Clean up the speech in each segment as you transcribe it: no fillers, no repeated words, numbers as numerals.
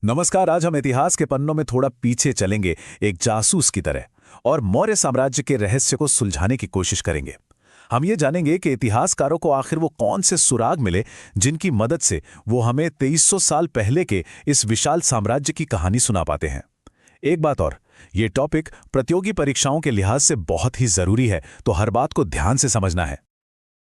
नमस्कार। आज हम इतिहास के पन्नों में थोड़ा पीछे चलेंगे, एक जासूस की तरह, और मौर्य साम्राज्य के रहस्य को सुलझाने की कोशिश करेंगे। हम ये जानेंगे कि इतिहासकारों को आखिर वो कौन से सुराग मिले जिनकी मदद से वो हमें 2300 साल पहले के इस विशाल साम्राज्य की कहानी सुना पाते हैं। एक बात और, ये टॉपिक प्रतियोगी परीक्षाओं के लिहाज से बहुत ही जरूरी है, तो हर बात को ध्यान से समझना है।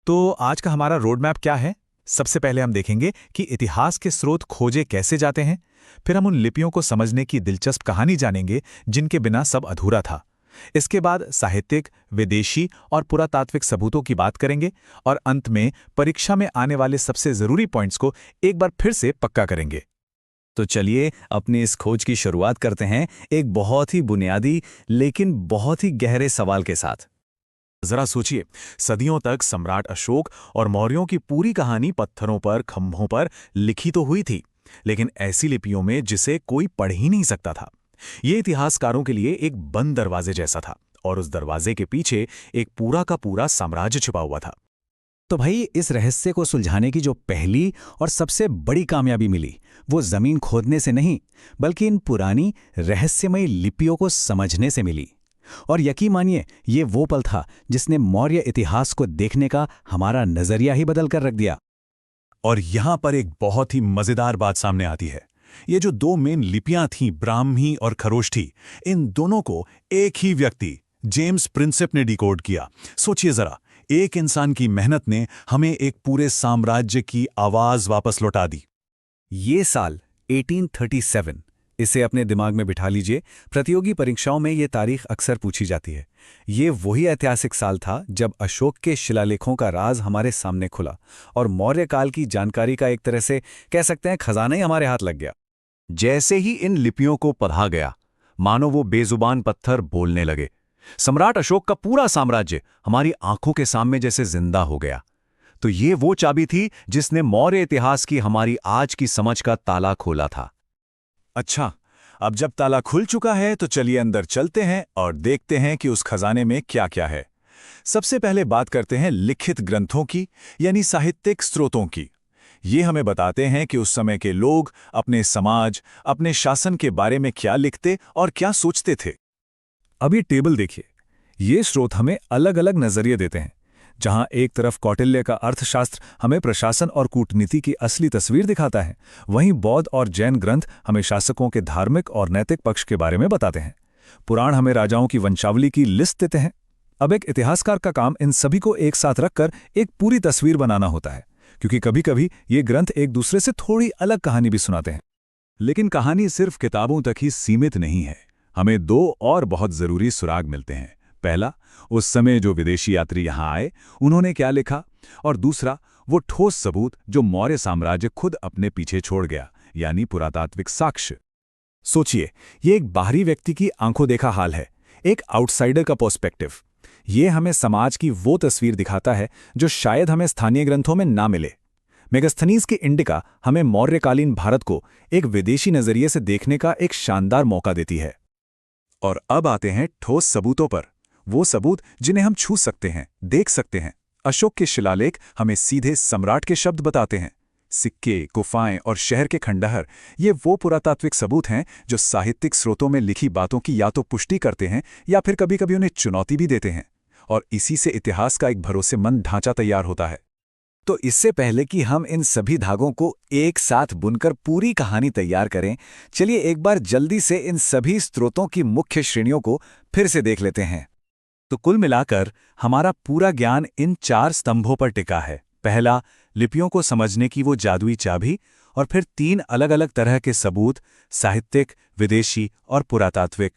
तो आज का हमारा रोड मैप क्या है? सबसे पहले हम देखेंगे कि इतिहास के स्रोत खोजे कैसे जाते हैं। फिर हम उन लिपियों को समझने की दिलचस्प कहानी जानेंगे जिनके बिना सब अधूरा था। इसके बाद साहित्यिक, विदेशी और पुरातात्विक सबूतों की बात करेंगे और अंत में परीक्षा में आने वाले सबसे जरूरी पॉइंट्स को एक बार फिर से पक्का करेंगे। तो चलिए अपनी इस खोज की शुरुआत करते हैं एक बहुत ही बुनियादी लेकिन बहुत ही गहरे सवाल के साथ। जरा सोचिए, सदियों तक सम्राट अशोक और मौर्यों की पूरी कहानी पत्थरों पर, खंभों पर लिखी तो हुई थी, लेकिन ऐसी लिपियों में जिसे कोई पढ़ ही नहीं सकता था। ये इतिहासकारों के लिए एक बंद दरवाजे जैसा था, और उस दरवाजे के पीछे एक पूरा का पूरा साम्राज्य छिपा हुआ था। तो भाई, इस रहस्य को सुलझाने की जो पहली और सबसे बड़ी कामयाबी मिली, वो जमीन खोदने से नहीं, बल्कि इन पुरानी रहस्यमयी लिपियों को समझने से मिली। और यकीन मानिए, ये वो पल था जिसने मौर्य इतिहास को देखने का हमारा नजरिया ही बदल कर रख दिया। और यहां पर एक बहुत ही मजेदार बात सामने आती है। ये जो दो मेन लिपियां थीं, ब्राह्मी और खरोष्ठी, इन दोनों को एक ही व्यक्ति, जेम्स प्रिंसेप ने डिकोड किया। सोचिए जरा, एक इंसान की मेहनत ने हमें एक पूरे साम्राज्य की आवाज वापस लौटा दी। ये साल 1837, इसे अपने दिमाग में बिठा लीजिए। प्रतियोगी परीक्षाओं में ये तारीख अक्सर पूछी जाती है। ये वही ऐतिहासिक साल था जब अशोक के शिलालेखों का राज हमारे सामने खुला और मौर्य काल की जानकारी का एक तरह से कह सकते हैं खजाना ही हमारे हाथ लग गया। जैसे ही इन लिपियों को पढ़ा गया, मानो वो बेजुबान पत्थर बोलने लगे। सम्राट अशोक का पूरा साम्राज्य हमारी आंखों के सामने जैसे जिंदा हो गया। तो ये वो चाबी थी जिसने मौर्य इतिहास की हमारी आज की समझ का ताला खोला था। अच्छा, अब जब ताला खुल चुका है तो चलिए अंदर चलते हैं और देखते हैं कि उस खजाने में क्या क्या है। सबसे पहले बात करते हैं लिखित ग्रंथों की, यानी साहित्यिक स्रोतों की। ये हमें बताते हैं कि उस समय के लोग अपने समाज, अपने शासन के बारे में क्या लिखते और क्या सोचते थे। अब ये टेबल देखिए। ये स्रोत हमें अलग अलग नजरिए देते हैं। जहां एक तरफ कौटिल्य का अर्थशास्त्र हमें प्रशासन और कूटनीति की असली तस्वीर दिखाता है, वहीं बौद्ध और जैन ग्रंथ हमें शासकों के धार्मिक और नैतिक पक्ष के बारे में बताते हैं। पुराण हमें राजाओं की वंशावली की लिस्ट देते हैं। अब एक इतिहासकार का काम इन सभी को एक साथ रखकर एक पूरी तस्वीर बनाना होता है, क्योंकि कभी कभी ये ग्रंथ एक दूसरे से थोड़ी अलग कहानी भी सुनाते हैं। लेकिन कहानी सिर्फ किताबों तक ही सीमित नहीं है। हमें दो और बहुत जरूरी सुराग मिलते हैं। पहला, उस समय जो विदेशी यात्री यहां आए, उन्होंने क्या लिखा, और दूसरा, वो ठोस सबूत जो मौर्य साम्राज्य खुद अपने पीछे छोड़ गया, यानी पुरातात्विक साक्ष्य। सोचिए, ये एक बाहरी व्यक्ति की आंखों देखा हाल है, एक आउटसाइडर का पर्सपेक्टिव। ये हमें समाज की वो तस्वीर दिखाता है जो शायद हमें स्थानीय ग्रंथों में ना मिले। मेगास्थनीज की इंडिका हमें मौर्यकालीन भारत को एक विदेशी नजरिए से देखने का एक शानदार मौका देती है। और अब आते हैं ठोस सबूतों पर, वो सबूत जिन्हें हम छू सकते हैं, देख सकते हैं। अशोक के शिलालेख हमें सीधे सम्राट के शब्द बताते हैं। सिक्के, गुफाएं और शहर के खंडहर, ये वो पुरातात्विक सबूत हैं जो साहित्यिक स्रोतों में लिखी बातों की या तो पुष्टि करते हैं या फिर कभी-कभी उन्हें चुनौती भी देते हैं। और इसी से इतिहास का एक भरोसेमंद ढांचा तैयार होता है। तो इससे पहले कि हम इन सभी धागों को एक साथ बुनकर पूरी कहानी तैयार करें, चलिए एक बार जल्दी से इन सभी स्रोतों की मुख्य श्रेणियों को फिर से देख लेते हैं। तो कुल मिलाकर हमारा पूरा ज्ञान इन 4 स्तंभों पर टिका है। पहला, लिपियों को समझने की वो जादुई चाबी, और फिर 3 अलग-अलग तरह के सबूत, साहित्यिक, विदेशी और पुरातात्विक।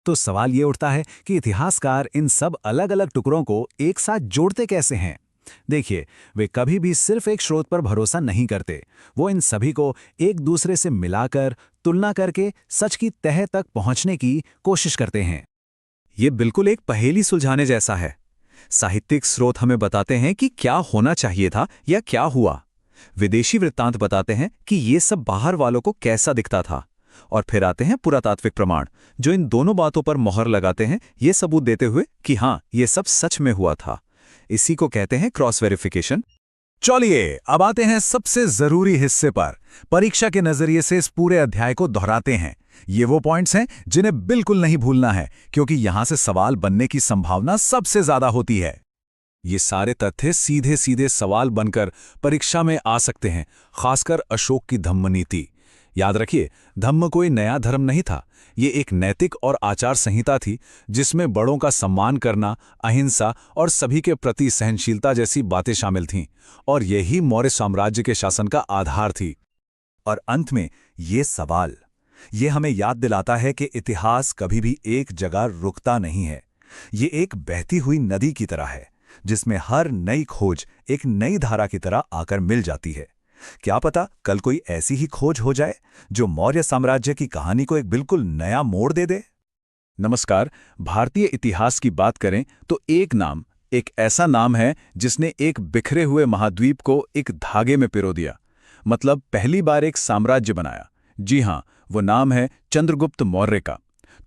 तो सवाल ये उठता है कि इतिहासकार इन सब अलग-अलग टुकड़ों को एक साथ जोड़ते कैसे हैं? देखिए, वे कभी भी सिर्फ एक स्रोत पर भरोसा नहीं करते। वो इन सभी को एक दूसरे से मिलाकर, तुलना करके सच की तह तक पहुंचने की कोशिश करते हैं। ये बिल्कुल एक पहेली सुलझाने जैसा है। साहित्यिक स्रोत हमें बताते हैं कि क्या होना चाहिए था या क्या हुआ। विदेशी वृत्तांत बताते हैं कि ये सब बाहर वालों को कैसा दिखता था। और फिर आते हैं पुरातात्विक प्रमाण, जो इन दोनों बातों पर मोहर लगाते हैं, ये सबूत देते हुए कि हाँ, ये सब सच में हुआ था। इसी को कहते हैं क्रॉस वेरिफिकेशन। चलिए अब आते हैं सबसे जरूरी हिस्से पर। परीक्षा के नजरिए से इस पूरे अध्याय को दोहराते हैं। ये वो पॉइंट्स हैं जिन्हें बिल्कुल नहीं भूलना है, क्योंकि यहां से सवाल बनने की संभावना सबसे ज्यादा होती है। ये सारे तथ्य सीधे सीधे सवाल बनकर परीक्षा में आ सकते हैं, खासकर अशोक की धम्म नीति। याद रखिए, धम्म कोई नया धर्म नहीं था। ये एक नैतिक और आचार संहिता थी जिसमें बड़ों का सम्मान करना, अहिंसा और सभी के प्रति सहनशीलता जैसी बातें शामिल थीं, और यही मौर्य साम्राज्य के शासन का आधार थी। और अंत में ये सवाल, ये हमें याद दिलाता है कि इतिहास कभी भी एक जगह रुकता नहीं है। ये एक बहती हुई नदी की तरह है, जिसमें हर नई खोज एक नई धारा की तरह आकर मिल जाती है। क्या पता कल कोई ऐसी ही खोज हो जाए जो मौर्य साम्राज्य की कहानी को एक बिल्कुल नया मोड़ दे दे। नमस्कार। भारतीय इतिहास की बात करें तो एक ऐसा नाम है जिसने एक बिखरे हुए महाद्वीप को एक धागे में पिरो दिया, मतलब पहली बार एक साम्राज्य बनाया। जी हां, वो नाम है चंद्रगुप्त मौर्य का।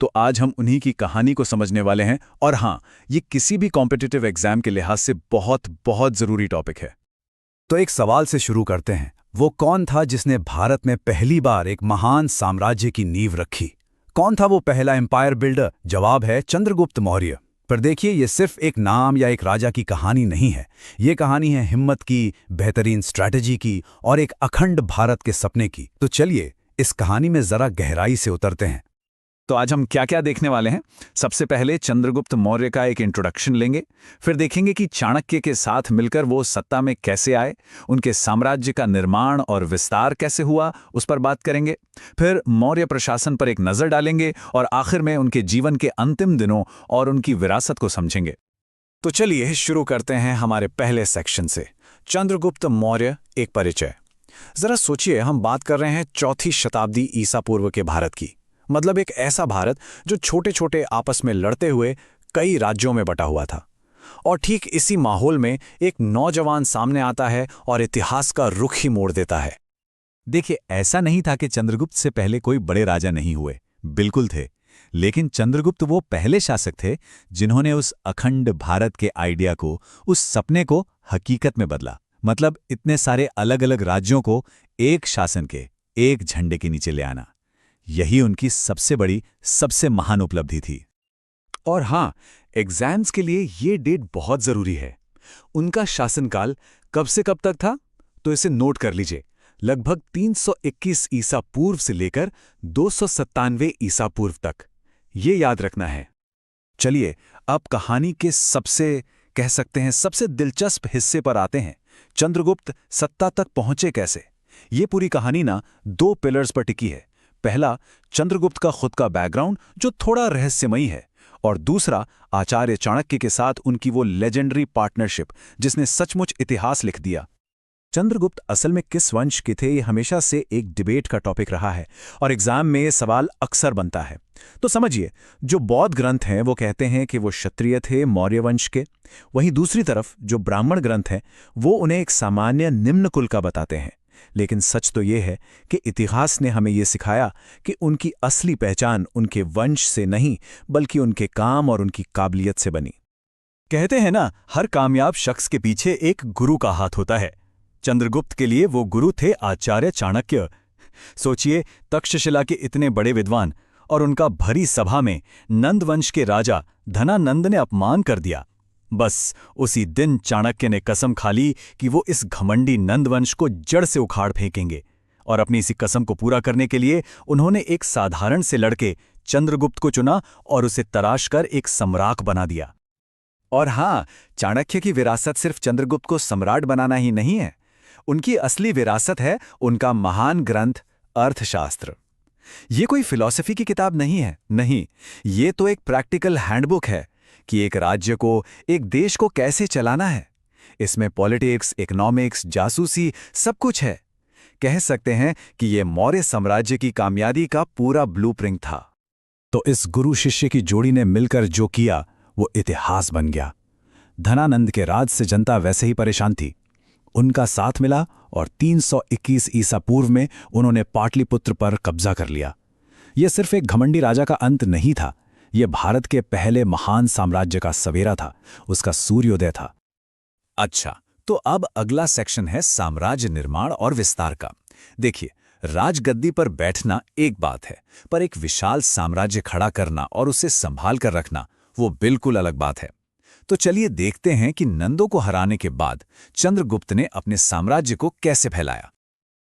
तो आज हम उन्हीं की कहानी को समझने वाले हैं, और हां, ये किसी भी कॉम्पिटिटिव एग्जाम के लिहाज से बहुत बहुत जरूरी टॉपिक है। तो एक सवाल से शुरू करते हैं। वो कौन था जिसने भारत में पहली बार एक महान साम्राज्य की नींव रखी? कौन था वो पहला एम्पायर बिल्डर? जवाब है चंद्रगुप्त मौर्य। पर देखिए, ये सिर्फ एक नाम या एक राजा की कहानी नहीं है। ये कहानी है हिम्मत की, बेहतरीन स्ट्रैटेजी की और एक अखंड भारत के सपने की। तो चलिए इस कहानी में जरा गहराई से उतरते हैं। तो आज हम क्या क्या देखने वाले हैं? सबसे पहले चंद्रगुप्त मौर्य का एक इंट्रोडक्शन लेंगे, फिर देखेंगे कि चाणक्य के साथ मिलकर वो सत्ता में कैसे आए, उनके साम्राज्य का निर्माण और विस्तार कैसे हुआ, उस पर बात करेंगे। फिर मौर्य प्रशासन पर एक नज़र डालेंगे और आखिर में उनके जीवन के अंतिम दिनों और उनकी विरासत को समझेंगे। तो चलिए शुरू करते हैं हमारे पहले सेक्शन से, चंद्रगुप्त मौर्य एक परिचय। जरा सोचिए, हम बात कर रहे हैं 4वीं शताब्दी ईसा पूर्व के भारत की। मतलब एक ऐसा भारत जो छोटे छोटे आपस में लड़ते हुए कई राज्यों में बटा हुआ था। और ठीक इसी माहौल में एक नौजवान सामने आता है और इतिहास का रुख ही मोड़ देता है। देखिए, ऐसा नहीं था कि चंद्रगुप्त से पहले कोई बड़े राजा नहीं हुए, बिल्कुल थे। लेकिन चंद्रगुप्त वो पहले शासक थे जिन्होंने उस अखंड भारत के आइडिया को, उस सपने को हकीकत में बदला। मतलब इतने सारे अलग अलग राज्यों को एक शासन के, एक झंडे के नीचे ले आना। यही उनकी सबसे बड़ी, सबसे महान उपलब्धि थी। और हां, एग्जाम्स के लिए ये डेट बहुत जरूरी है। उनका शासनकाल कब से कब तक था, तो इसे नोट कर लीजिए। लगभग 321 ईसा पूर्व से लेकर 297 ईसा पूर्व तक। ये याद रखना है। चलिए अब कहानी के कह सकते हैं सबसे दिलचस्प हिस्से पर आते हैं। चंद्रगुप्त सत्ता तक पहुंचे कैसे? ये पूरी कहानी ना 2 पिलर्स पर टिकी है। पहला, चंद्रगुप्त का खुद का बैकग्राउंड जो थोड़ा रहस्यमयी है, और दूसरा, आचार्य चाणक्य के साथ उनकी वो लेजेंडरी पार्टनरशिप जिसने सचमुच इतिहास लिख दिया। चंद्रगुप्त असल में किस वंश के थे, ये हमेशा से एक डिबेट का टॉपिक रहा है और एग्जाम में ये सवाल अक्सर बनता है। तो समझिए, जो बौद्ध ग्रंथ हैं वो कहते हैं कि वो क्षत्रिय थे, मौर्य वंश के। वहीं दूसरी तरफ जो ब्राह्मण ग्रंथ हैं वो उन्हें एक सामान्य निम्न कुल का बताते हैं। लेकिन सच तो ये है कि इतिहास ने हमें ये सिखाया कि उनकी असली पहचान उनके वंश से नहीं, बल्कि उनके काम और उनकी काबिलियत से बनी। कहते हैं ना, हर कामयाब शख्स के पीछे एक गुरु का हाथ होता है। चंद्रगुप्त के लिए वो गुरु थे आचार्य चाणक्य। सोचिए, तक्षशिला के इतने बड़े विद्वान और उनका भरी सभा में नंद वंश के राजा धनानंद ने अपमान कर दिया। बस उसी दिन चाणक्य ने कसम खा ली कि वो इस घमंडी नंदवंश को जड़ से उखाड़ फेंकेंगे। और अपनी इसी कसम को पूरा करने के लिए उन्होंने एक साधारण से लड़के चंद्रगुप्त को चुना और उसे तराश कर एक सम्राट बना दिया। और हां, चाणक्य की विरासत सिर्फ चंद्रगुप्त को सम्राट बनाना ही नहीं है। उनकी असली विरासत है उनका महान ग्रंथ अर्थशास्त्र। ये कोई फिलॉसफी की किताब नहीं है, नहीं, ये तो एक प्रैक्टिकल हैंडबुक है कि एक राज्य को, एक देश को कैसे चलाना है। इसमें पॉलिटिक्स, इकोनॉमिक्स, जासूसी सब कुछ है। कह सकते हैं कि ये मौर्य साम्राज्य की कामयाबी का पूरा ब्लूप्रिंट था। तो इस गुरु शिष्य की जोड़ी ने मिलकर जो किया वो इतिहास बन गया। धनानंद के राज से जनता वैसे ही परेशान थी। उनका साथ मिला और 321 ईसा पूर्व में उन्होंने पाटलिपुत्र पर कब्जा कर लिया। यह सिर्फ एक घमंडी राजा का अंत नहीं था, यह भारत के पहले महान साम्राज्य का सवेरा था, उसका सूर्योदय था। अच्छा, तो अब अगला सेक्शन है साम्राज्य निर्माण और विस्तार का। देखिए, राजगद्दी पर बैठना एक बात है, पर एक विशाल साम्राज्य खड़ा करना और उसे संभाल कर रखना वो बिल्कुल अलग बात है। तो चलिए देखते हैं कि नंदों को हराने के बाद चंद्रगुप्त ने अपने साम्राज्य को कैसे फैलाया।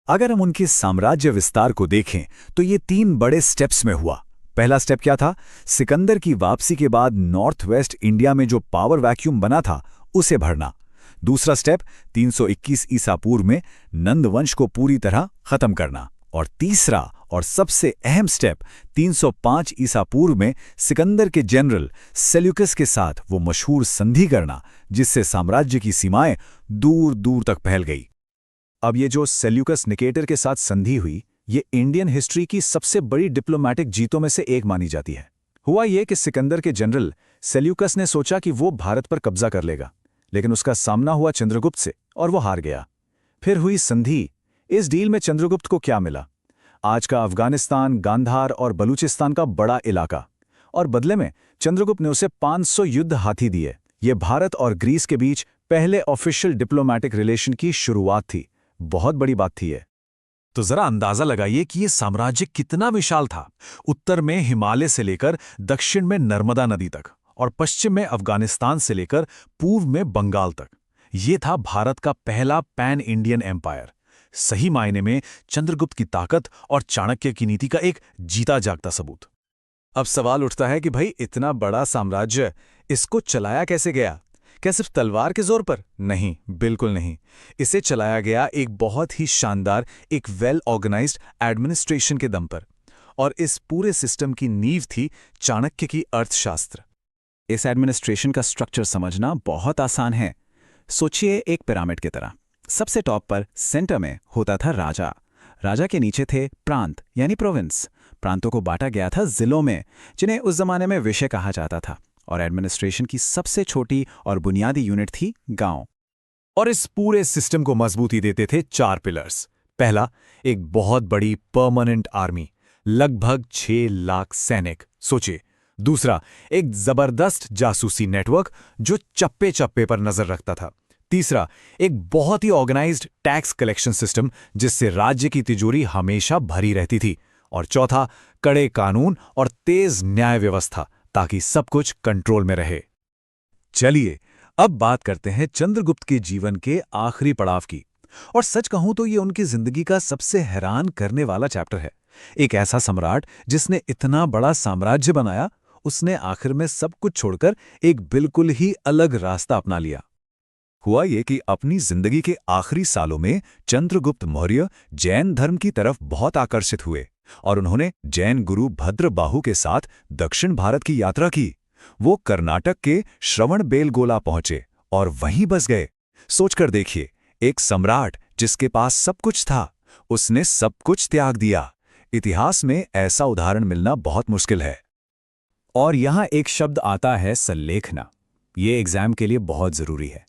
अगर हम उनके साम्राज्य विस्तार को देखें तो ये 3 बड़े स्टेप्स में हुआ। पहला स्टेप क्या था? सिकंदर की वापसी के बाद नॉर्थ वेस्ट इंडिया में जो पावर वैक्यूम बना था उसे भरना। दूसरा स्टेप 321 ईसा पूर्व में नंद वंश को पूरी तरह खत्म करना। और तीसरा और सबसे अहम स्टेप 305 ईसा पूर्व में सिकंदर के जनरल सेल्यूकस के साथ वो मशहूर संधि करना, जिससे साम्राज्य की सीमाएं दूर दूर तक फैल गई। अब ये जो सेल्यूकस निकेटर के साथ संधि हुई, ये इंडियन हिस्ट्री की सबसे बड़ी डिप्लोमैटिक जीतों में से एक मानी जाती है। हुआ ये कि सिकंदर के जनरल सेल्यूकस ने सोचा कि वो भारत पर कब्जा कर लेगा, लेकिन उसका सामना हुआ चंद्रगुप्त से और वो हार गया। फिर हुई संधि। इस डील में चंद्रगुप्त को क्या मिला? आज का अफगानिस्तान, गांधार और बलूचिस्तान का बड़ा इलाका, और बदले में चंद्रगुप्त ने उसे 500 युद्ध हाथी दिए। ये भारत और ग्रीस के बीच पहले ऑफिशियल डिप्लोमैटिक रिलेशन की शुरुआत थी। बहुत बड़ी बात थी ये। तो जरा अंदाजा लगाइए कि ये साम्राज्य कितना विशाल था। उत्तर में हिमालय से लेकर दक्षिण में नर्मदा नदी तक, और पश्चिम में अफगानिस्तान से लेकर पूर्व में बंगाल तक। ये था भारत का पहला पैन इंडियन एम्पायर। सही मायने में चंद्रगुप्त की ताकत और चाणक्य की नीति का एक जीता जागता सबूत। अब सवाल उठता है कि भाई, इतना बड़ा साम्राज्य, इसको चलाया कैसे गया? क्या सिर्फ तलवार के जोर पर? नहीं, बिल्कुल नहीं। इसे चलाया गया एक बहुत ही शानदार, एक वेल ऑर्गेनाइज्ड एडमिनिस्ट्रेशन के दम पर। और इस पूरे सिस्टम की नींव थी चाणक्य की अर्थशास्त्र। इस एडमिनिस्ट्रेशन का स्ट्रक्चर समझना बहुत आसान है। सोचिए एक पिरामिड की तरह। सबसे टॉप पर सेंटर में होता था राजा। राजा के नीचे थे प्रांत यानी प्रोविंस। प्रांतों को बांटा गया था जिलों में, जिन्हें उस जमाने में विषय कहा जाता था। और एडमिनिस्ट्रेशन की सबसे छोटी और बुनियादी यूनिट थी गांव। और इस पूरे सिस्टम को मजबूती देते थे 4 पिलर्स। पहला, एक बहुत बड़ी परमानेंट आर्मी, लगभग 6 लाख सैनिक। सोचिए। दूसरा, एक जबरदस्त जासूसी नेटवर्क जो चप्पे चप्पे पर नजर रखता था। तीसरा, एक बहुत ही ऑर्गेनाइज्ड टैक्स कलेक्शन सिस्टम, जिससे राज्य की तिजोरी हमेशा भरी रहती थी। और चौथा, कड़े कानून और तेज न्याय व्यवस्था, ताकि सब कुछ कंट्रोल में रहे। चलिए अब बात करते हैं चंद्रगुप्त के जीवन के आखिरी पड़ाव की। और सच कहूं तो ये उनकी जिंदगी का सबसे हैरान करने वाला चैप्टर है। एक ऐसा सम्राट जिसने इतना बड़ा साम्राज्य बनाया, उसने आखिर में सब कुछ छोड़कर एक बिल्कुल ही अलग रास्ता अपना लिया। हुआ ये कि अपनी जिंदगी के आखिरी सालों में चंद्रगुप्त मौर्य जैन धर्म की तरफ बहुत आकर्षित हुए और उन्होंने जैन गुरु भद्रबाहु के साथ दक्षिण भारत की यात्रा की। वो कर्नाटक के श्रवणबेलगोला पहुंचे और वहीं बस गए। सोचकर देखिए, एक सम्राट जिसके पास सब कुछ था, उसने सब कुछ त्याग दिया। इतिहास में ऐसा उदाहरण मिलना बहुत मुश्किल है। और यहाँ एक शब्द आता है, सल्लेखना। ये एग्जाम के लिए बहुत जरूरी है।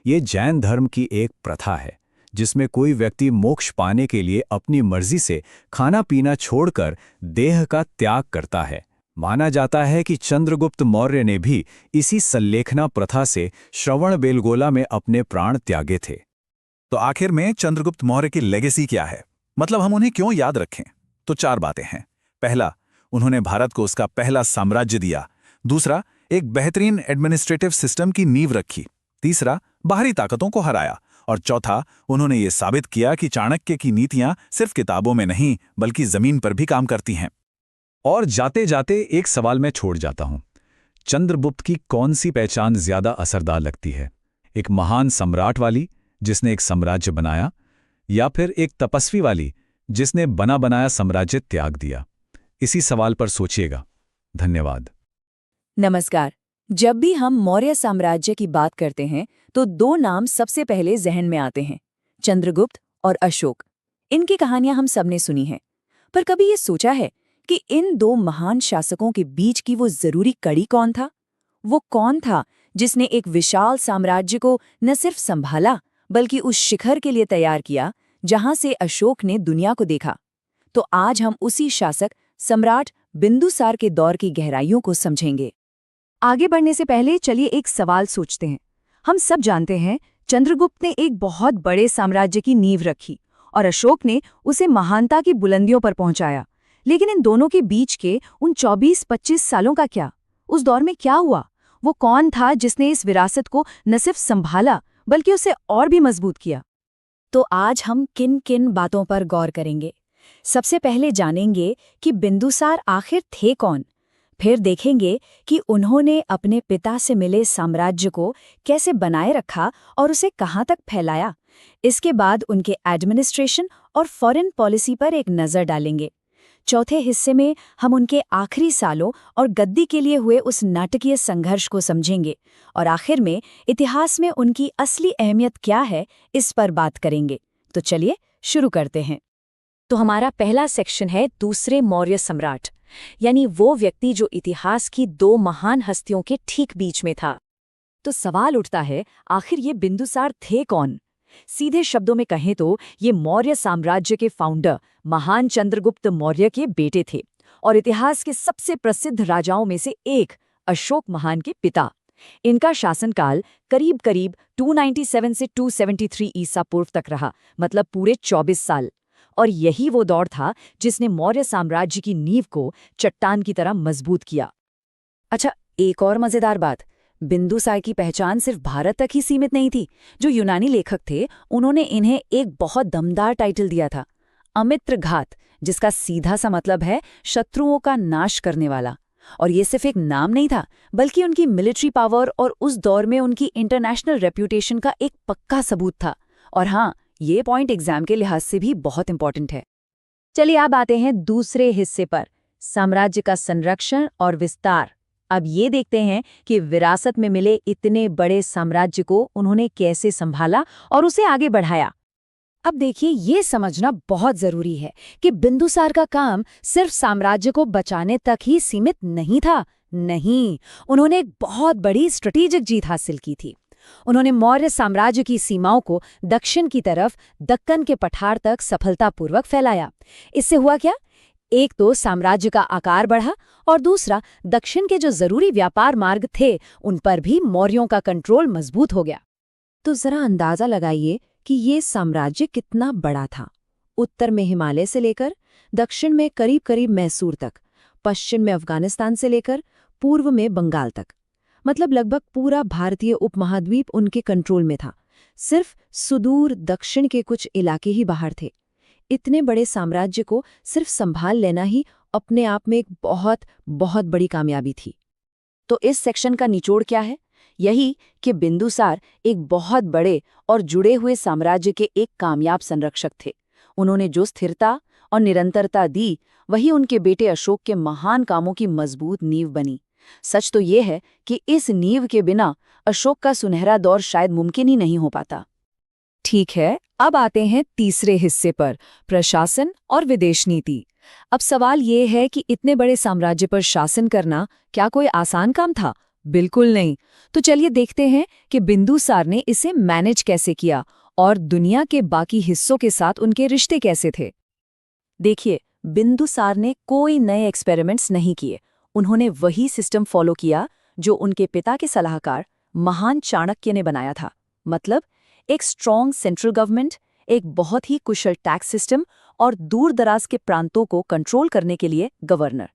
ये जैन धर्म की एक प्रथा है जिसमें कोई व्यक्ति मोक्ष पाने के लिए अपनी मर्जी से खाना पीना छोड़कर देह का त्याग करता है। माना जाता है कि चंद्रगुप्त मौर्य ने भी इसी सल्लेखना प्रथा से श्रवणबेलगोला में अपने प्राण त्यागे थे। तो आखिर में चंद्रगुप्त मौर्य की लेगेसी क्या है? मतलब हम उन्हें क्यों याद रखें? तो 4 बातें हैं। पहला, उन्होंने भारत को उसका पहला साम्राज्य दिया। दूसरा, एक बेहतरीन एडमिनिस्ट्रेटिव सिस्टम की नींव रखी। तीसरा, बाहरी ताकतों को हराया। और चौथा, उन्होंने ये साबित किया कि चाणक्य की नीतियां सिर्फ किताबों में नहीं बल्कि जमीन पर भी काम करती हैं। और जाते जाते एक सवाल मैं छोड़ जाता हूं। चंद्रगुप्त की कौन सी पहचान ज्यादा असरदार लगती है? एक महान सम्राट वाली जिसने एक साम्राज्य बनाया, या फिर एक तपस्वी वाली जिसने बना बनाया साम्राज्य त्याग दिया? इसी सवाल पर सोचिएगा। धन्यवाद। नमस्कार। जब भी हम मौर्य साम्राज्य की बात करते हैं तो 2 नाम सबसे पहले जहन में आते हैं, चंद्रगुप्त और अशोक। इनकी कहानियां हम सबने सुनी हैं, पर कभी ये सोचा है कि इन 2 महान शासकों के बीच की वो जरूरी कड़ी कौन था? वो कौन था जिसने एक विशाल साम्राज्य को न सिर्फ संभाला बल्कि उस शिखर के लिए तैयार किया जहां से अशोक ने दुनिया को देखा? तो आज हम उसी शासक सम्राट बिंदुसार के दौर की गहराइयों को समझेंगे। आगे बढ़ने से पहले चलिए एक सवाल सोचते हैं। हम सब जानते हैं चंद्रगुप्त ने एक बहुत बड़े साम्राज्य की नींव रखी और अशोक ने उसे महानता की बुलंदियों पर पहुंचाया। लेकिन इन दोनों के बीच के उन 24-25 सालों का क्या? उस दौर में क्या हुआ? वो कौन था जिसने इस विरासत को न सिर्फ संभाला बल्कि उसे और भी मजबूत किया? तो आज हम किन किन बातों पर गौर करेंगे। सबसे पहले जानेंगे कि बिंदुसार आखिर थे कौन। फिर देखेंगे कि उन्होंने अपने पिता से मिले साम्राज्य को कैसे बनाए रखा और उसे कहाँ तक फैलाया। इसके बाद उनके एडमिनिस्ट्रेशन और फॉरेन पॉलिसी पर एक नज़र डालेंगे। चौथे हिस्से में हम उनके आखिरी सालों और गद्दी के लिए हुए उस नाटकीय संघर्ष को समझेंगे और आखिर में इतिहास में उनकी असली अहमियत क्या है, इस पर बात करेंगे। तो चलिए शुरू करते हैं। तो हमारा पहला सेक्शन है दूसरे मौर्य सम्राट, यानी वो व्यक्ति जो इतिहास की दो महान हस्तियों के ठीक बीच में था। तो सवाल उठता है, आखिर ये बिंदुसार थे कौन? सीधे शब्दों में कहें तो ये मौर्य साम्राज्य के फाउंडर महान चंद्रगुप्त मौर्य के बेटे थे और इतिहास के सबसे प्रसिद्ध राजाओं में से एक, अशोक महान के पिता। इनका शासनकाल करीब करीब 297 से 273 ईसा पूर्व तक रहा, मतलब पूरे 24 साल। और यही वो दौर था जिसने मौर्य साम्राज्य की नींव को चट्टान की तरह मजबूत किया। अच्छा, एक और मजेदार बात, बिंदुसार की पहचान सिर्फ भारत तक ही सीमित नहीं थी। जो यूनानी लेखक थे उन्होंने इन्हें एक बहुत दमदार टाइटल दिया था, अमित्रघात, जिसका सीधा सा मतलब है शत्रुओं का नाश करने वाला। और ये सिर्फ एक नाम नहीं था, बल्कि उनकी मिलिट्री पावर और उस दौर में उनकी इंटरनेशनल रेप्यूटेशन का एक पक्का सबूत था। और हाँ, ये पॉइंट एग्जाम के लिहाज से भी बहुत इंपॉर्टेंट है। चलिए अब आते हैं दूसरे हिस्से पर, साम्राज्य का संरक्षण और विस्तार। अब ये देखते हैं कि विरासत में मिले इतने बड़े साम्राज्य को उन्होंने कैसे संभाला और उसे आगे बढ़ाया। अब देखिए, ये समझना बहुत जरूरी है कि बिंदुसार का काम सिर्फ साम्राज्य को बचाने तक ही सीमित नहीं था। नहीं, उन्होंने एक बहुत बड़ी स्ट्रेटेजिक जीत हासिल की थी। उन्होंने मौर्य साम्राज्य की सीमाओं को दक्षिण की तरफ दक्कन के पठार तक सफलतापूर्वक फैलाया। इससे हुआ क्या? एक तो साम्राज्य का आकार बढ़ा और दूसरा, दक्षिण के जो जरूरी व्यापार मार्ग थे उन पर भी मौर्यों का कंट्रोल मजबूत हो गया। तो जरा अंदाजा लगाइए कि ये साम्राज्य कितना बड़ा था। उत्तर में हिमालय से लेकर दक्षिण में करीब करीब मैसूर तक, पश्चिम में अफगानिस्तान से लेकर पूर्व में बंगाल तक, मतलब लगभग पूरा भारतीय उपमहाद्वीप उनके कंट्रोल में था। सिर्फ सुदूर दक्षिण के कुछ इलाके ही बाहर थे। इतने बड़े साम्राज्य को सिर्फ संभाल लेना ही अपने आप में एक बहुत बहुत बड़ी कामयाबी थी। तो इस सेक्शन का निचोड़ क्या है? यही कि बिंदुसार एक बहुत बड़े और जुड़े हुए साम्राज्य के एक कामयाब संरक्षक थे। उन्होंने जो स्थिरता और निरंतरता दी, वही उनके बेटे अशोक के महान कामों की मजबूत नींव बनी। सच तो ये है कि इस नींव के बिना अशोक का सुनहरा दौर शायद मुमकिन ही नहीं हो पाता। ठीक है, अब आते हैं तीसरे हिस्से पर, प्रशासन और विदेश नीति। अब सवाल ये है कि इतने बड़े साम्राज्य पर शासन करना क्या कोई आसान काम था? बिल्कुल नहीं। तो चलिए देखते हैं कि बिंदुसार ने इसे मैनेज कैसे किया और दुनिया के बाकी हिस्सों के साथ उनके रिश्ते कैसे थे। देखिए, बिंदुसार ने कोई नए एक्सपेरिमेंट्स नहीं किए। उन्होंने वही सिस्टम फॉलो किया जो उनके पिता के सलाहकार महान चाणक्य ने बनाया था। मतलब एक स्ट्रॉन्ग सेंट्रल गवर्नमेंट, एक बहुत ही कुशल टैक्स सिस्टम और दूर दराज के प्रांतों को कंट्रोल करने के लिए गवर्नर।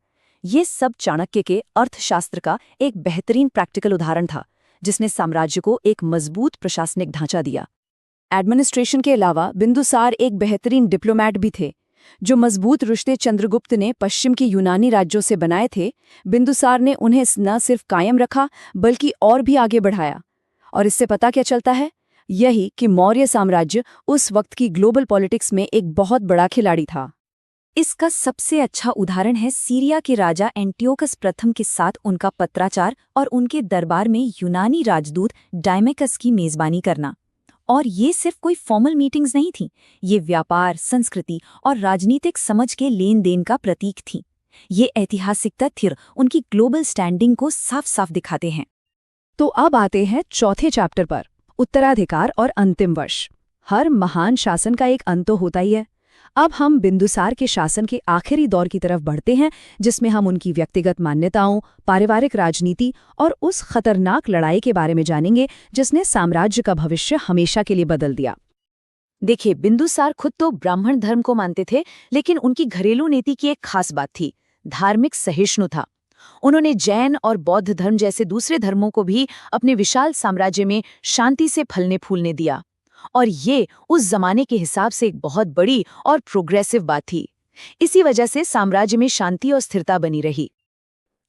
ये सब चाणक्य के अर्थशास्त्र का एक बेहतरीन प्रैक्टिकल उदाहरण था, जिसने साम्राज्य को एक मजबूत प्रशासनिक ढांचा दिया। एडमिनिस्ट्रेशन के अलावा बिंदुसार एक बेहतरीन डिप्लोमैट भी थे। जो मजबूत रिश्ते चंद्रगुप्त ने पश्चिम के यूनानी राज्यों से बनाए थे, बिंदुसार ने उन्हें न सिर्फ कायम रखा बल्कि और भी आगे बढ़ाया। और इससे पता क्या चलता है? यही कि मौर्य साम्राज्य उस वक्त की ग्लोबल पॉलिटिक्स में एक बहुत बड़ा खिलाड़ी था। इसका सबसे अच्छा उदाहरण है सीरिया के राजा एंटियोकस प्रथम के साथ उनका पत्राचार और उनके दरबार में यूनानी राजदूत डायमेकस की मेजबानी करना। और ये सिर्फ कोई फॉर्मल मीटिंग्स नहीं थी, ये व्यापार, संस्कृति और राजनीतिक समझ के लेन देन का प्रतीक थी। ये ऐतिहासिक तथ्य उनकी ग्लोबल स्टैंडिंग को साफ साफ दिखाते हैं। तो अब आते हैं चौथे चैप्टर पर, उत्तराधिकार और अंतिम वर्ष। हर महान शासन का एक अंत तो होता ही है। अब हम बिंदुसार के शासन के आखिरी दौर की तरफ बढ़ते हैं, जिसमें हम उनकी व्यक्तिगत मान्यताओं, पारिवारिक राजनीति और उस खतरनाक लड़ाई के बारे में जानेंगे जिसने साम्राज्य का भविष्य हमेशा के लिए बदल दिया। देखिए, बिंदुसार खुद तो ब्राह्मण धर्म को मानते थे, लेकिन उनकी घरेलू नीति की एक खास बात थी, धार्मिक सहिष्णुता। उन्होंने जैन और बौद्ध धर्म जैसे दूसरे धर्मों को भी अपने विशाल साम्राज्य में शांति से फलने फूलने दिया, और ये उस जमाने के हिसाब से एक बहुत बड़ी और प्रोग्रेसिव बात थी। इसी वजह से साम्राज्य में शांति और स्थिरता बनी रही।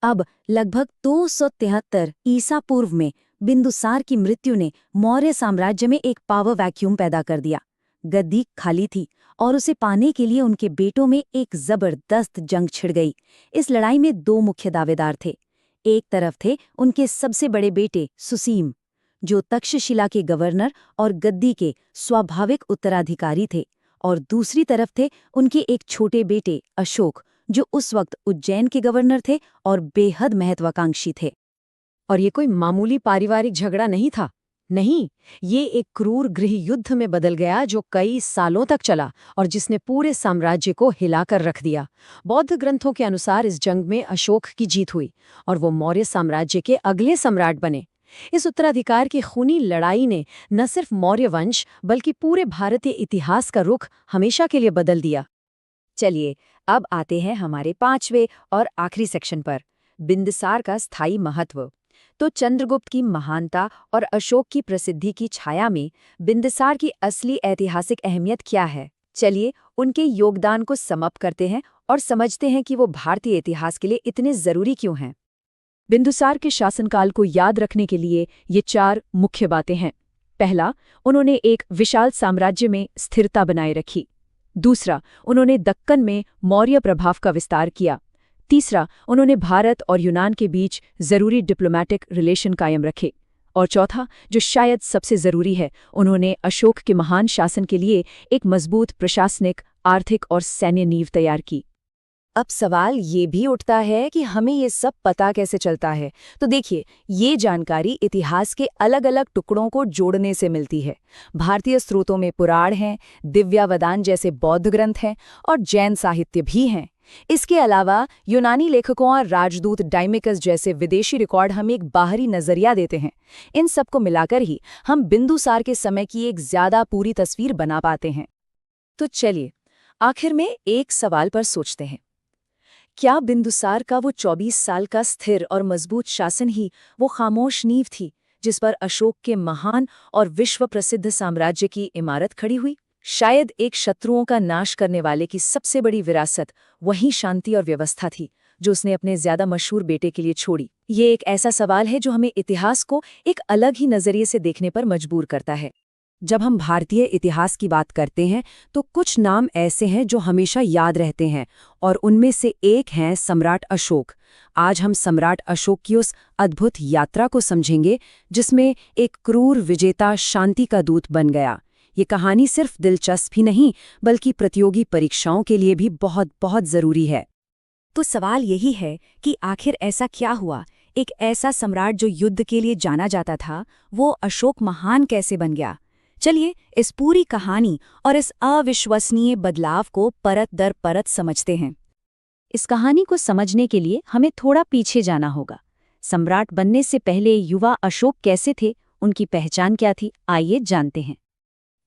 अब लगभग 273 ईसा पूर्व में बिंदुसार की मृत्यु ने मौर्य साम्राज्य में एक पावर वैक्यूम पैदा कर दिया। गद्दी खाली थी और उसे पाने के लिए उनके बेटों में एक जबरदस्त जंग छिड़ गई। इस लड़ाई में दो मुख्य दावेदार थे। एक तरफ थे उनके सबसे बड़े बेटे सुसीम, जो तक्षशिला के गवर्नर और गद्दी के स्वाभाविक उत्तराधिकारी थे, और दूसरी तरफ थे उनके एक छोटे बेटे अशोक, जो उस वक्त उज्जैन के गवर्नर थे और बेहद महत्वाकांक्षी थे। और ये कोई मामूली पारिवारिक झगड़ा नहीं था। नहीं, ये एक क्रूर गृह युद्ध में बदल गया जो कई सालों तक चला और जिसने पूरे साम्राज्य को हिलाकर रख दिया। बौद्ध ग्रंथों के अनुसार इस जंग में अशोक की जीत हुई और वो मौर्य साम्राज्य के अगले सम्राट बने। इस उत्तराधिकार की खूनी लड़ाई ने न सिर्फ मौर्य वंश बल्कि पूरे भारतीय इतिहास का रुख हमेशा के लिए बदल दिया। चलिए, अब आते हैं हमारे 5वें और आखिरी सेक्शन पर, बिंदुसार का स्थायी महत्व। तो चंद्रगुप्त की महानता और अशोक की प्रसिद्धि की छाया में बिंदुसार की असली ऐतिहासिक अहमियत क्या है? चलिए, उनके योगदान को समअप करते हैं और समझते हैं कि वो भारतीय इतिहास के लिए इतने जरूरी क्यों हैं। बिंदुसार के शासनकाल को याद रखने के लिए ये 4 मुख्य बातें हैं। पहला, उन्होंने एक विशाल साम्राज्य में स्थिरता बनाए रखी। दूसरा, उन्होंने दक्कन में मौर्य प्रभाव का विस्तार किया। तीसरा, उन्होंने भारत और यूनान के बीच जरूरी डिप्लोमैटिक रिलेशन कायम रखे। और चौथा, जो शायद सबसे जरूरी है, उन्होंने अशोक के महान शासन के लिए एक मजबूत प्रशासनिक, आर्थिक और सैन्य नींव तैयार की। अब सवाल ये भी उठता है कि हमें ये सब पता कैसे चलता है? तो देखिए, ये जानकारी इतिहास के अलग अलग टुकड़ों को जोड़ने से मिलती है। भारतीय स्रोतों में पुराण हैं, दिव्यावदान जैसे बौद्ध ग्रंथ हैं और जैन साहित्य भी हैं। इसके अलावा यूनानी लेखकों और राजदूत डाइमिकस जैसे विदेशी रिकॉर्ड हमें एक बाहरी नजरिया देते हैं। इन सब को मिलाकर ही हम बिंदुसार के समय की एक ज्यादा पूरी तस्वीर बना पाते हैं। तो चलिए, आखिर में एक सवाल पर सोचते हैं। क्या बिंदुसार का वो 24 साल का स्थिर और मजबूत शासन ही वो खामोश नींव थी जिस पर अशोक के महान और विश्व प्रसिद्ध साम्राज्य की इमारत खड़ी हुई? शायद एक शत्रुओं का नाश करने वाले की सबसे बड़ी विरासत वही शांति और व्यवस्था थी जो उसने अपने ज्यादा मशहूर बेटे के लिए छोड़ी। ये एक ऐसा सवाल है जो हमें इतिहास को एक अलग ही नजरिए से देखने पर मजबूर करता है। जब हम भारतीय इतिहास की बात करते हैं तो कुछ नाम ऐसे हैं जो हमेशा याद रहते हैं, और उनमें से एक हैं सम्राट अशोक। आज हम सम्राट अशोक की उस अद्भुत यात्रा को समझेंगे जिसमें एक क्रूर विजेता शांति का दूत बन गया। ये कहानी सिर्फ दिलचस्प ही नहीं बल्कि प्रतियोगी परीक्षाओं के लिए भी बहुत बहुत जरूरी है। तो सवाल यही है कि आखिर ऐसा क्या हुआ? एक ऐसा सम्राट जो युद्ध के लिए जाना जाता था, वो अशोक महान कैसे बन गया? चलिए, इस पूरी कहानी और इस अविश्वसनीय बदलाव को परत दर परत समझते हैं। इस कहानी को समझने के लिए हमें थोड़ा पीछे जाना होगा। सम्राट बनने से पहले युवा अशोक कैसे थे, उनकी पहचान क्या थी? आइए जानते हैं।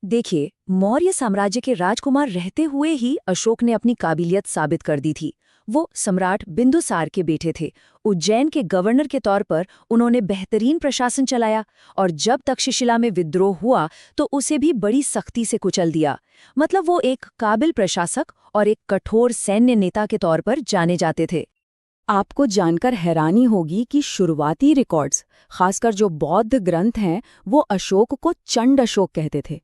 देखिए, मौर्य साम्राज्य के राजकुमार रहते हुए ही अशोक ने अपनी काबिलियत साबित कर दी थी। वो सम्राट बिंदुसार के बेटे थे। उज्जैन के गवर्नर के तौर पर उन्होंने बेहतरीन प्रशासन चलाया, और जब तक्षशिला में विद्रोह हुआ तो उसे भी बड़ी सख्ती से कुचल दिया। मतलब वो एक काबिल प्रशासक और एक कठोर सैन्य नेता के तौर पर जाने जाते थे। आपको जानकर हैरानी होगी कि शुरुआती रिकॉर्ड्स, खासकर जो बौद्ध ग्रंथ हैं, वो अशोक को चंड अशोक कहते थे।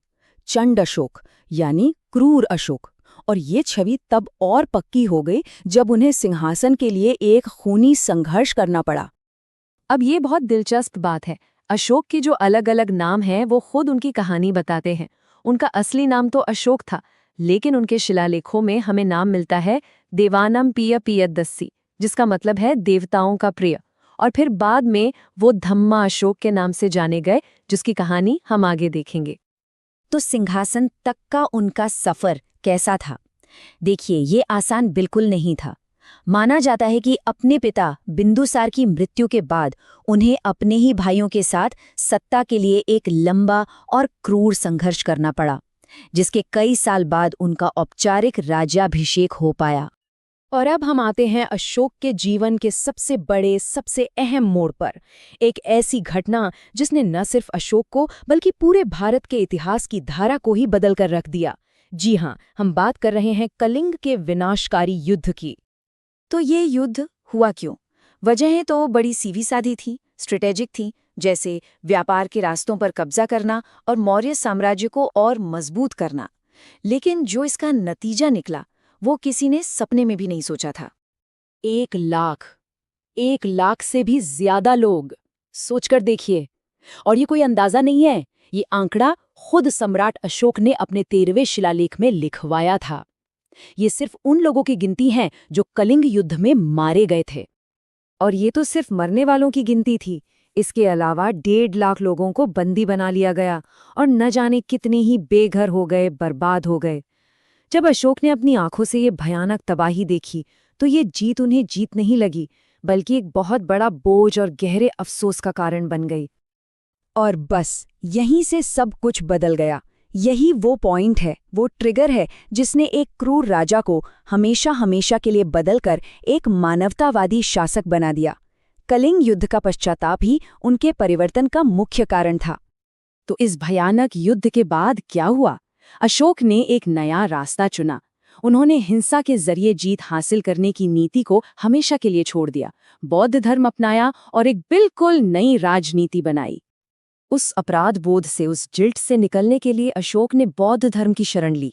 चंड अशोक यानी क्रूर अशोक। और ये छवि तब और पक्की हो गई जब उन्हें सिंहासन के लिए एक खूनी संघर्ष करना पड़ा। अब ये बहुत दिलचस्प बात है, अशोक के जो अलग अलग नाम हैं वो खुद उनकी कहानी बताते हैं। उनका असली नाम तो अशोक था, लेकिन उनके शिलालेखों में हमें नाम मिलता है देवानम पिय पियदस्सी, जिसका मतलब है देवताओं का प्रिय। और फिर बाद में वो धम्मा अशोक के नाम से जाने गए, जिसकी कहानी हम आगे देखेंगे। तो सिंहासन तक का उनका सफर कैसा था? देखिए, ये आसान बिल्कुल नहीं था। माना जाता है कि अपने पिता बिंदुसार की मृत्यु के बाद उन्हें अपने ही भाइयों के साथ सत्ता के लिए एक लंबा और क्रूर संघर्ष करना पड़ा, जिसके कई साल बाद उनका औपचारिक राज्याभिषेक हो पाया। और अब हम आते हैं अशोक के जीवन के सबसे बड़े, सबसे अहम मोड़ पर। एक ऐसी घटना जिसने न सिर्फ अशोक को बल्कि पूरे भारत के इतिहास की धारा को ही बदल कर रख दिया। जी हाँ, हम बात कर रहे हैं कलिंग के विनाशकारी युद्ध की। तो ये युद्ध हुआ क्यों? वजहें तो बड़ी सीधी सादी थी, स्ट्रेटेजिक थी, जैसे व्यापार के रास्तों पर कब्जा करना और मौर्य साम्राज्य को और मजबूत करना। लेकिन जो इसका नतीजा निकला, वो किसी ने सपने में भी नहीं सोचा था। 1 लाख से भी ज्यादा लोग, सोचकर देखिए। और ये कोई अंदाजा नहीं है, ये आंकड़ा खुद सम्राट अशोक ने अपने 13वें शिलालेख में लिखवाया था। ये सिर्फ उन लोगों की गिनती है जो कलिंग युद्ध में मारे गए थे। और ये तो सिर्फ मरने वालों की गिनती थी। इसके अलावा 1.5 लाख लोगों को बंदी बना लिया गया और न जाने कितने ही बेघर हो गए, बर्बाद हो गए। जब अशोक ने अपनी आंखों से ये भयानक तबाही देखी, तो ये जीत उन्हें जीत नहीं लगी, बल्कि एक बहुत बड़ा बोझ और गहरे अफसोस का कारण बन गई। और बस यहीं से सब कुछ बदल गया। यही वो पॉइंट है, वो ट्रिगर है जिसने एक क्रूर राजा को हमेशा हमेशा के लिए बदलकर एक मानवतावादी शासक बना दिया। कलिंग युद्ध का पश्चाताप ही उनके परिवर्तन का मुख्य कारण था। तो इस भयानक युद्ध के बाद क्या हुआ? अशोक ने एक नया रास्ता चुना। उन्होंने हिंसा के जरिए जीत हासिल करने की नीति को हमेशा के लिए छोड़ दिया, बौद्ध धर्म अपनाया और एक बिल्कुल नई राजनीति बनाई। उस अपराध बोध से, उस जिल्ट से निकलने के लिए अशोक ने बौद्ध धर्म की शरण ली।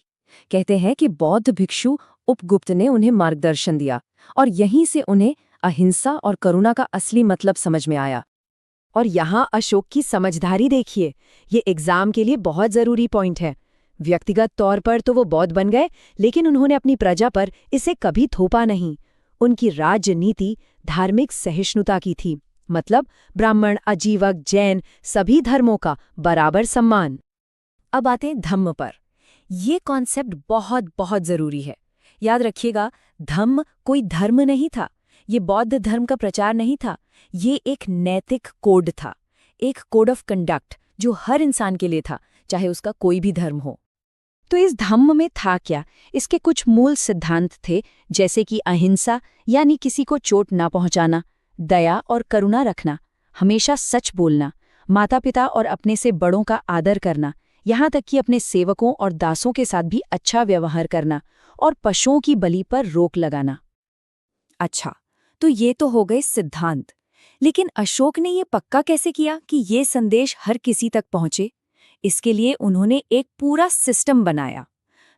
कहते हैं कि बौद्ध भिक्षु उपगुप्त ने उन्हें मार्गदर्शन दिया और यहीं से उन्हें अहिंसा और करुणा का असली मतलब समझ में आया। और यहाँ अशोक की समझदारी देखिए, ये एग्जाम के लिए बहुत जरूरी पॉइंट है। व्यक्तिगत तौर पर तो वो बौद्ध बन गए, लेकिन उन्होंने अपनी प्रजा पर इसे कभी थोपा नहीं। उनकी राजनीति धार्मिक सहिष्णुता की थी, मतलब ब्राह्मण, अजीवक, जैन सभी धर्मों का बराबर सम्मान। अब आते हैं धम्म पर। ये कॉन्सेप्ट बहुत बहुत जरूरी है। याद रखिएगा, धम्म कोई धर्म नहीं था, ये बौद्ध धर्म का प्रचार नहीं था। ये एक नैतिक कोड था, एक कोड ऑफ कंडक्ट जो हर इंसान के लिए था, चाहे उसका कोई भी धर्म हो। तो इस धम्म में था क्या? इसके कुछ मूल सिद्धांत थे, जैसे कि अहिंसा यानी किसी को चोट ना पहुंचाना, दया और करुणा रखना, हमेशा सच बोलना, माता पिता और अपने से बड़ों का आदर करना, यहाँ तक कि अपने सेवकों और दासों के साथ भी अच्छा व्यवहार करना, और पशुओं की बलि पर रोक लगाना। अच्छा, तो ये तो हो गए सिद्धांत। लेकिन अशोक ने ये पक्का कैसे किया कि ये संदेश हर किसी तक पहुंचे? इसके लिए उन्होंने एक पूरा सिस्टम बनाया।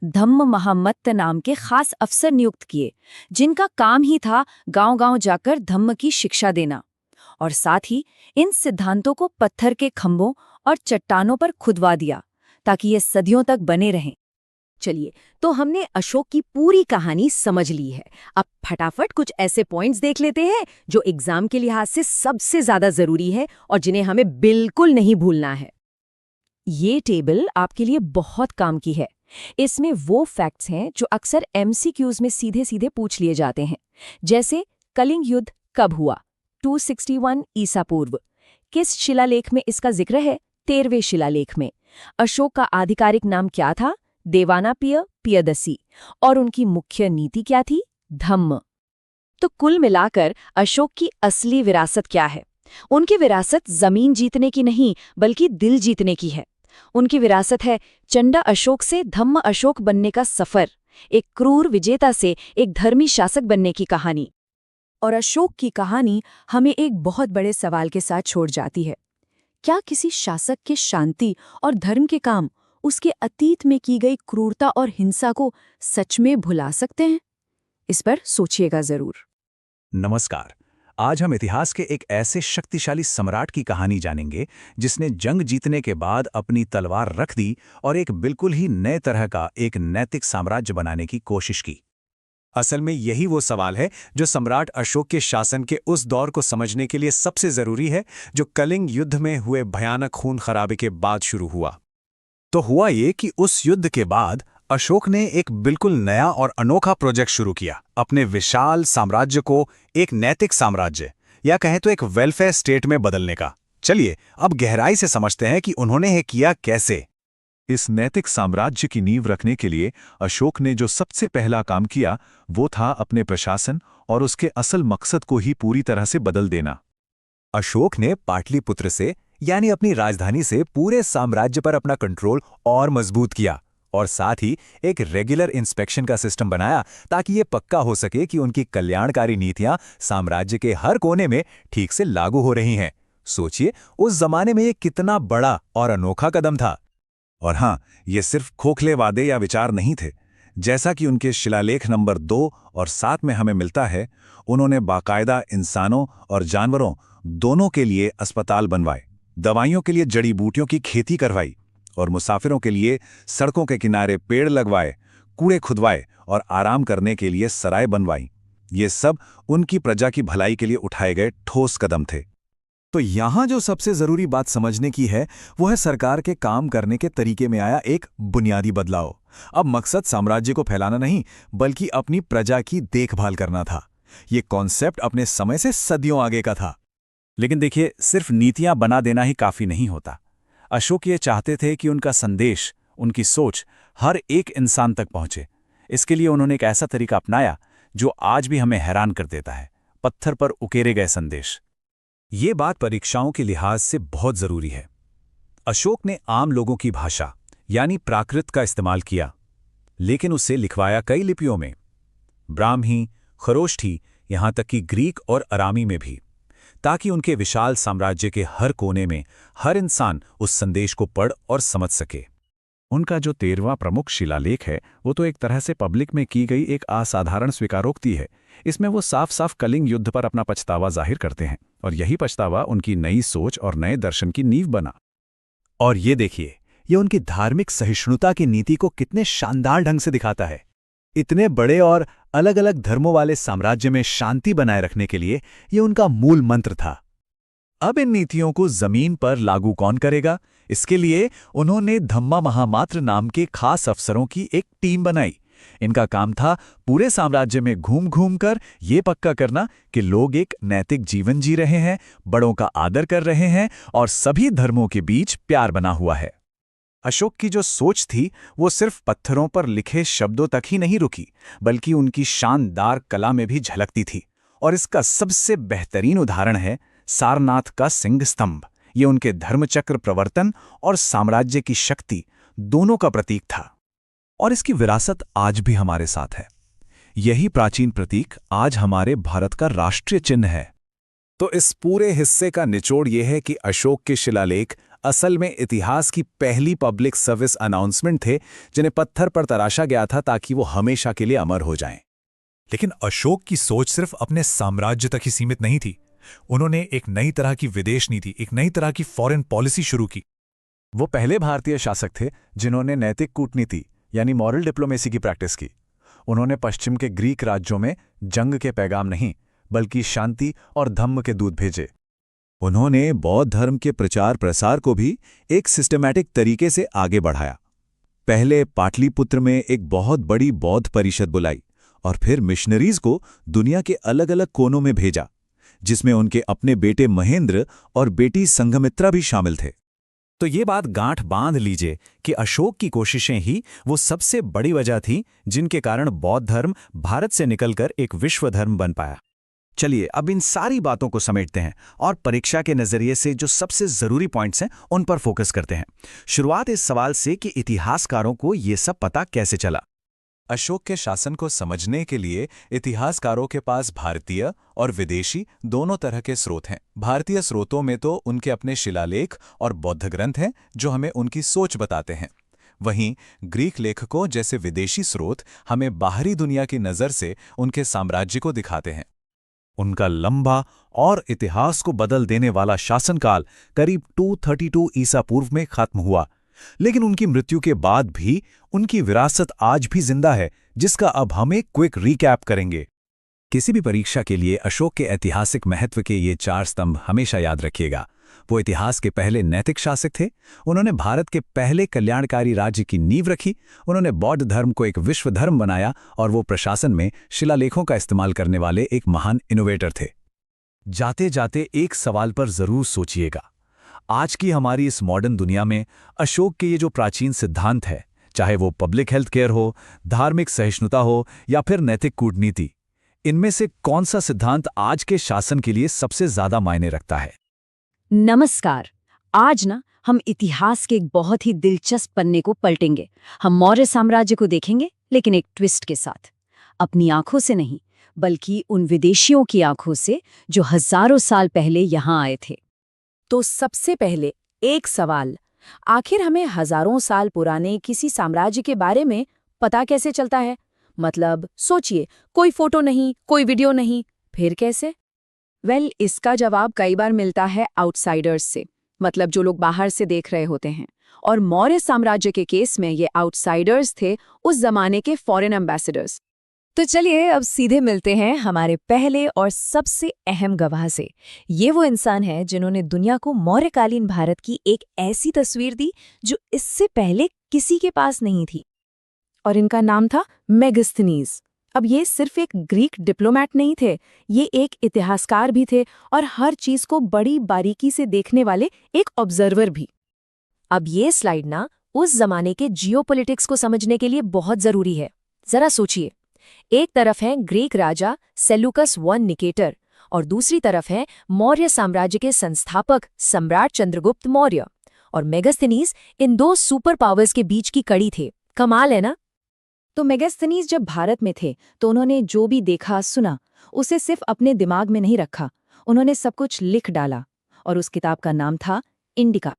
धम्म महामत्त नाम के खास अफसर नियुक्त किए, जिनका काम ही था गांव-गांव जाकर धम्म की शिक्षा देना, और साथ ही इन सिद्धांतों को पत्थर के खंभों और चट्टानों पर खुदवा दिया, ताकि ये सदियों तक बने रहें। चलिए, तो हमने अशोक की पूरी कहानी समझ ली है। अब फटाफट कुछ ऐसे पॉइंट्स देख लेते हैं जो एग्जाम के लिहाज से सबसे ज्यादा जरूरी है और जिन्हें हमें बिल्कुल नहीं भूलना है। ये टेबल आपके लिए बहुत काम की है। इसमें वो फैक्ट्स हैं जो अक्सर एमसीक्यूज में सीधे सीधे पूछ लिए जाते हैं, जैसे कलिंग युद्ध कब हुआ? 261 ईसा पूर्व। किस शिलालेख में इसका जिक्र है? 13वें शिलालेख में। अशोक का आधिकारिक नाम क्या था? देवानापिय पियदसी। और उनकी मुख्य नीति क्या थी? धम्म। तो कुल मिलाकर अशोक की असली विरासत क्या है? उनकी विरासत जमीन जीतने की नहीं, बल्कि दिल जीतने की है। उनकी विरासत है चंडा अशोक से धम्म अशोक बनने का सफर, एक क्रूर विजेता से एक धर्मी शासक बनने की कहानी। और अशोक की कहानी हमें एक बहुत बड़े सवाल के साथ छोड़ जाती है। क्या किसी शासक के शांति और धर्म के काम उसके अतीत में की गई क्रूरता और हिंसा को सच में भुला सकते हैं? इस पर सोचिएगा जरूर। नमस्कार। आज हम इतिहास के एक ऐसे शक्तिशाली सम्राट की कहानी जानेंगे जिसने जंग जीतने के बाद अपनी तलवार रख दी और एक बिल्कुल ही नए तरह का एक नैतिक साम्राज्य बनाने की कोशिश की। असल में यही वो सवाल है जो सम्राट अशोक के शासन के उस दौर को समझने के लिए सबसे जरूरी है, जो कलिंग युद्ध में हुए भयानक खून खराबे के बाद शुरू हुआ। तो हुआ ये कि उस युद्ध के बाद अशोक ने एक बिल्कुल नया और अनोखा प्रोजेक्ट शुरू किया, अपने विशाल साम्राज्य को एक नैतिक साम्राज्य या कहें तो एक वेलफेयर स्टेट में बदलने का। चलिए अब गहराई से समझते हैं कि उन्होंने ये किया कैसे। इस नैतिक साम्राज्य की नींव रखने के लिए अशोक ने जो सबसे पहला काम किया वो था अपने प्रशासन और उसके असल मकसद को ही पूरी तरह से बदल देना। अशोक ने पाटलिपुत्र से यानी अपनी राजधानी से पूरे साम्राज्य पर अपना कंट्रोल और मजबूत किया और साथ ही एक रेगुलर इंस्पेक्शन का सिस्टम बनाया ताकि ये पक्का हो सके कि उनकी कल्याणकारी नीतियां साम्राज्य के हर कोने में ठीक से लागू हो रही हैं। सोचिए उस जमाने में ये कितना बड़ा और अनोखा कदम था। और हाँ, ये सिर्फ खोखले वादे या विचार नहीं थे। जैसा कि उनके शिलालेख नंबर 2 और 7 में हमें मिलता है, उन्होंने बाकायदा इंसानों और जानवरों दोनों के लिए अस्पताल बनवाए, दवाइयों के लिए जड़ी बूटियों की खेती करवाई और मुसाफिरों के लिए सड़कों के किनारे पेड़ लगवाए, कूड़े खुदवाए और आराम करने के लिए सराय बनवाई। ये सब उनकी प्रजा की भलाई के लिए उठाए गए ठोस कदम थे। तो यहाँ जो सबसे जरूरी बात समझने की है वो है सरकार के काम करने के तरीके में आया एक बुनियादी बदलाव। अब मकसद साम्राज्य को फैलाना नहीं बल्कि अपनी प्रजा की देखभाल करना था। ये कॉन्सेप्ट अपने समय से सदियों आगे का था। लेकिन देखिए, सिर्फ नीतियां बना देना ही काफी नहीं होता। अशोक ये चाहते थे कि उनका संदेश, उनकी सोच हर एक इंसान तक पहुंचे। इसके लिए उन्होंने एक ऐसा तरीका अपनाया जो आज भी हमें हैरान कर देता है, पत्थर पर उकेरे गए संदेश। ये बात परीक्षाओं के लिहाज से बहुत जरूरी है। अशोक ने आम लोगों की भाषा यानी प्राकृत का इस्तेमाल किया, लेकिन उसे लिखवाया कई लिपियों में, ब्राह्मी, खरोष्ठी, यहां तक कि ग्रीक और अरामी में भी, ताकि उनके विशाल साम्राज्य के हर कोने में हर इंसान उस संदेश को पढ़ और समझ सके। उनका जो 13वां प्रमुख शिलालेख है वो तो एक तरह से पब्लिक में की गई एक असाधारण स्वीकारोक्ति है। इसमें वो साफ साफ कलिंग युद्ध पर अपना पछतावा जाहिर करते हैं और यही पछतावा उनकी नई सोच और नए दर्शन की नींव बना। और ये देखिए, ये उनकी धार्मिक सहिष्णुता की नीति को कितने शानदार ढंग से दिखाता है। इतने बड़े और अलग अलग धर्मों वाले साम्राज्य में शांति बनाए रखने के लिए ये उनका मूल मंत्र था। अब इन नीतियों को जमीन पर लागू कौन करेगा? इसके लिए उन्होंने धम्मा महामात्र नाम के खास अफसरों की एक टीम बनाई। इनका काम था पूरे साम्राज्य में घूम घूम कर ये पक्का करना कि लोग एक नैतिक जीवन जी रहे हैं, बड़ों का आदर कर रहे हैं और सभी धर्मों के बीच प्यार बना हुआ है। अशोक की जो सोच थी वो सिर्फ पत्थरों पर लिखे शब्दों तक ही नहीं रुकी, बल्कि उनकी शानदार कला में भी झलकती थी। और इसका सबसे बेहतरीन उदाहरण है सारनाथ का सिंह स्तंभ। ये उनके धर्मचक्र प्रवर्तन और साम्राज्य की शक्ति दोनों का प्रतीक था। और इसकी विरासत आज भी हमारे साथ है। यही प्राचीन प्रतीक आज हमारे भारत का राष्ट्रीय चिन्ह है। तो इस पूरे हिस्से का निचोड़ यह है कि अशोक के शिलालेख असल में इतिहास की पहली पब्लिक सर्विस अनाउंसमेंट थे, जिन्हें पत्थर पर तराशा गया था ताकि वो हमेशा के लिए अमर हो जाएं। लेकिन अशोक की सोच सिर्फ अपने साम्राज्य तक ही सीमित नहीं थी। उन्होंने एक नई तरह की विदेश नीति, एक नई तरह की फॉरेन पॉलिसी शुरू की। वो पहले भारतीय शासक थे जिन्होंने नैतिक कूटनीति यानी मॉरल डिप्लोमेसी की प्रैक्टिस की। उन्होंने पश्चिम के ग्रीक राज्यों में जंग के पैगाम नहीं बल्कि शांति और धम्म के दूत भेजे। उन्होंने बौद्ध धर्म के प्रचार प्रसार को भी एक सिस्टमैटिक तरीके से आगे बढ़ाया। पहले पाटलिपुत्र में एक बहुत बड़ी बौद्ध परिषद बुलाई और फिर मिशनरीज को दुनिया के अलग अलग कोनों में भेजा, जिसमें उनके अपने बेटे महेंद्र और बेटी संघमित्रा भी शामिल थे। तो ये बात गांठ बांध लीजिए कि अशोक की कोशिशें ही वो सबसे बड़ी वजह थी जिनके कारण बौद्ध धर्म भारत से निकलकर एक विश्व धर्म बन पाया। चलिए अब इन सारी बातों को समेटते हैं और परीक्षा के नजरिए से जो सबसे जरूरी पॉइंट्स हैं उन पर फोकस करते हैं। शुरुआत इस सवाल से कि इतिहासकारों को ये सब पता कैसे चला। अशोक के शासन को समझने के लिए इतिहासकारों के पास भारतीय और विदेशी दोनों तरह के स्रोत हैं। भारतीय स्रोतों में तो उनके अपने शिलालेख और बौद्ध ग्रंथ हैं जो हमें उनकी सोच बताते हैं। वहीं ग्रीक लेखकों जैसे विदेशी स्रोत हमें बाहरी दुनिया की नज़र से उनके साम्राज्य को दिखाते हैं। उनका लंबा और इतिहास को बदल देने वाला शासनकाल करीब 232 ईसा पूर्व में खत्म हुआ, लेकिन उनकी मृत्यु के बाद भी उनकी विरासत आज भी जिंदा है, जिसका अब हम एक क्विक रिकैप करेंगे। किसी भी परीक्षा के लिए अशोक के ऐतिहासिक महत्व के ये 4 स्तंभ हमेशा याद रखिएगा। वो इतिहास के पहले नैतिक शासक थे। उन्होंने भारत के पहले कल्याणकारी राज्य की नींव रखी। उन्होंने बौद्ध धर्म को एक विश्व धर्म बनाया और वो प्रशासन में शिलालेखों का इस्तेमाल करने वाले एक महान इनोवेटर थे। जाते जाते एक सवाल पर जरूर सोचिएगा। आज की हमारी इस मॉडर्न दुनिया में अशोक के ये जो प्राचीन सिद्धांत है, चाहे वो पब्लिक हेल्थ केयर हो, धार्मिक सहिष्णुता हो या फिर नैतिक कूटनीति, इनमें से कौन सा सिद्धांत आज के शासन के लिए सबसे ज्यादा मायने रखता है? नमस्कार। आज हम इतिहास के एक बहुत ही दिलचस्प पन्ने को पलटेंगे। हम मौर्य साम्राज्य को देखेंगे, लेकिन एक ट्विस्ट के साथ। अपनी आंखों से नहीं, बल्कि उन विदेशियों की आंखों से जो हजारों साल पहले यहाँ आए थे। तो सबसे पहले एक सवाल, आखिर हमें हजारों साल पुराने किसी साम्राज्य के बारे में पता कैसे चलता है? मतलब सोचिए, कोई फोटो नहीं, कोई वीडियो नहीं, फिर कैसे? इसका जवाब कई बार मिलता है आउटसाइडर्स से, मतलब जो लोग बाहर से देख रहे होते हैं। और मौर्य साम्राज्य के केस में ये आउटसाइडर्स थे उस जमाने के फॉरेन एम्बेसडर्स। तो चलिए अब सीधे मिलते हैं हमारे पहले और सबसे अहम गवाह से। ये वो इंसान है जिन्होंने दुनिया को मौर्यकालीन भारत की एक ऐसी तस्वीर दी जो इससे पहले किसी के पास नहीं थी, और इनका नाम था मेगास्थनीज। अब ये सिर्फ एक ग्रीक डिप्लोमैट नहीं थे, ये एक इतिहासकार भी थे और हर चीज को बड़ी बारीकी से देखने वाले एक ऑब्जर्वर भी। अब ये स्लाइड उस जमाने के जियोपॉलिटिक्स को समझने के लिए बहुत जरूरी है। जरा सोचिए, एक तरफ है Greek Raja Seleucus I Nicator और दूसरी तरफ है मौर्य साम्राज्य के संस्थापक सम्राट चंद्रगुप्त मौर्य। और मेगास्थनीज इन दो सुपर पावर्स के बीच की कड़ी थे। कमाल है ना? तो मेगास्थनीज जब भारत में थे तो उन्होंने जो भी देखा सुना उसे सिर्फ अपने दिमाग में नहीं रखा, उन्होंने सब कुछ लिख डाला, और उस किताब का नाम था इंडिका।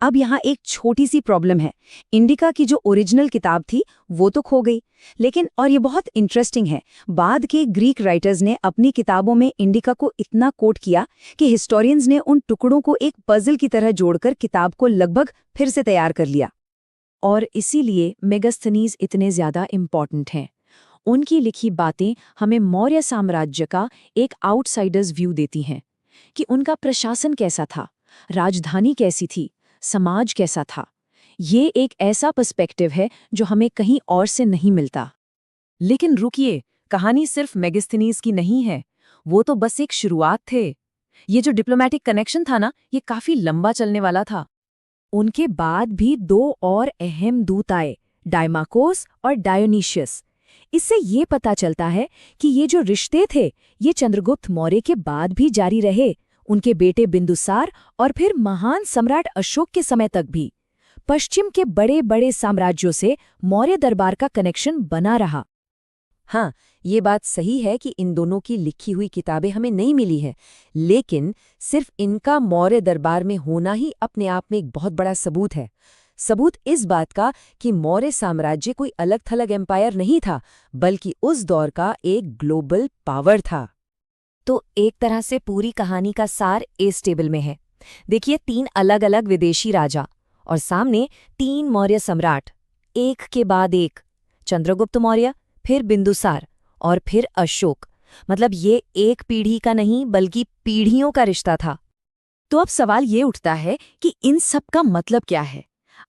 अब यहाँ एक छोटी सी प्रॉब्लम है। इंडिका की जो ओरिजिनल किताब थी वो तो खो गई, लेकिन और ये बहुत इंटरेस्टिंग है, बाद के ग्रीक राइटर्स ने अपनी किताबों में इंडिका को इतना कोट किया कि हिस्टोरियंस ने उन टुकड़ों को एक पजल की तरह जोड़कर किताब को लगभग फिर से तैयार कर लिया। और इसीलिए मेगास्थनीज इतने ज्यादा इम्पॉर्टेंट हैं। उनकी लिखी बातें हमें मौर्य साम्राज्य का एक आउटसाइडर्स व्यू देती हैं कि उनका प्रशासन कैसा था, राजधानी कैसी थी, समाज कैसा था। ये एक ऐसा पर्सपेक्टिव है जो हमें कहीं और से नहीं मिलता। लेकिन रुकिए, कहानी सिर्फ मेगास्थनीज की नहीं है, वो तो बस एक शुरुआत थे। ये जो डिप्लोमैटिक कनेक्शन था ये काफी लंबा चलने वाला था। उनके बाद भी दो और अहम दूत आए, डायमाकोस और डायोनिशियस। इससे ये पता चलता है कि ये जो रिश्ते थे ये चंद्रगुप्त मौर्य के बाद भी जारी रहे, उनके बेटे बिंदुसार और फिर महान सम्राट अशोक के समय तक भी। पश्चिम के बड़े बड़े साम्राज्यों से मौर्य दरबार का कनेक्शन बना रहा। हाँ, ये बात सही है कि इन दोनों की लिखी हुई किताबें हमें नहीं मिली है, लेकिन सिर्फ इनका मौर्य दरबार में होना ही अपने आप में एक बहुत बड़ा सबूत है। सबूत इस बात का कि मौर्य साम्राज्य कोई अलग थलग एम्पायर नहीं था, बल्कि उस दौर का एक ग्लोबल पावर था। तो एक तरह से पूरी कहानी का सार इस टेबल में है। देखिए, 3 अलग अलग विदेशी राजा और सामने 3 मौर्य सम्राट, एक के बाद एक। चंद्रगुप्त मौर्य, फिर बिंदुसार और फिर अशोक। मतलब ये एक पीढ़ी का नहीं बल्कि पीढ़ियों का रिश्ता था। तो अब सवाल ये उठता है कि इन सब का मतलब क्या है?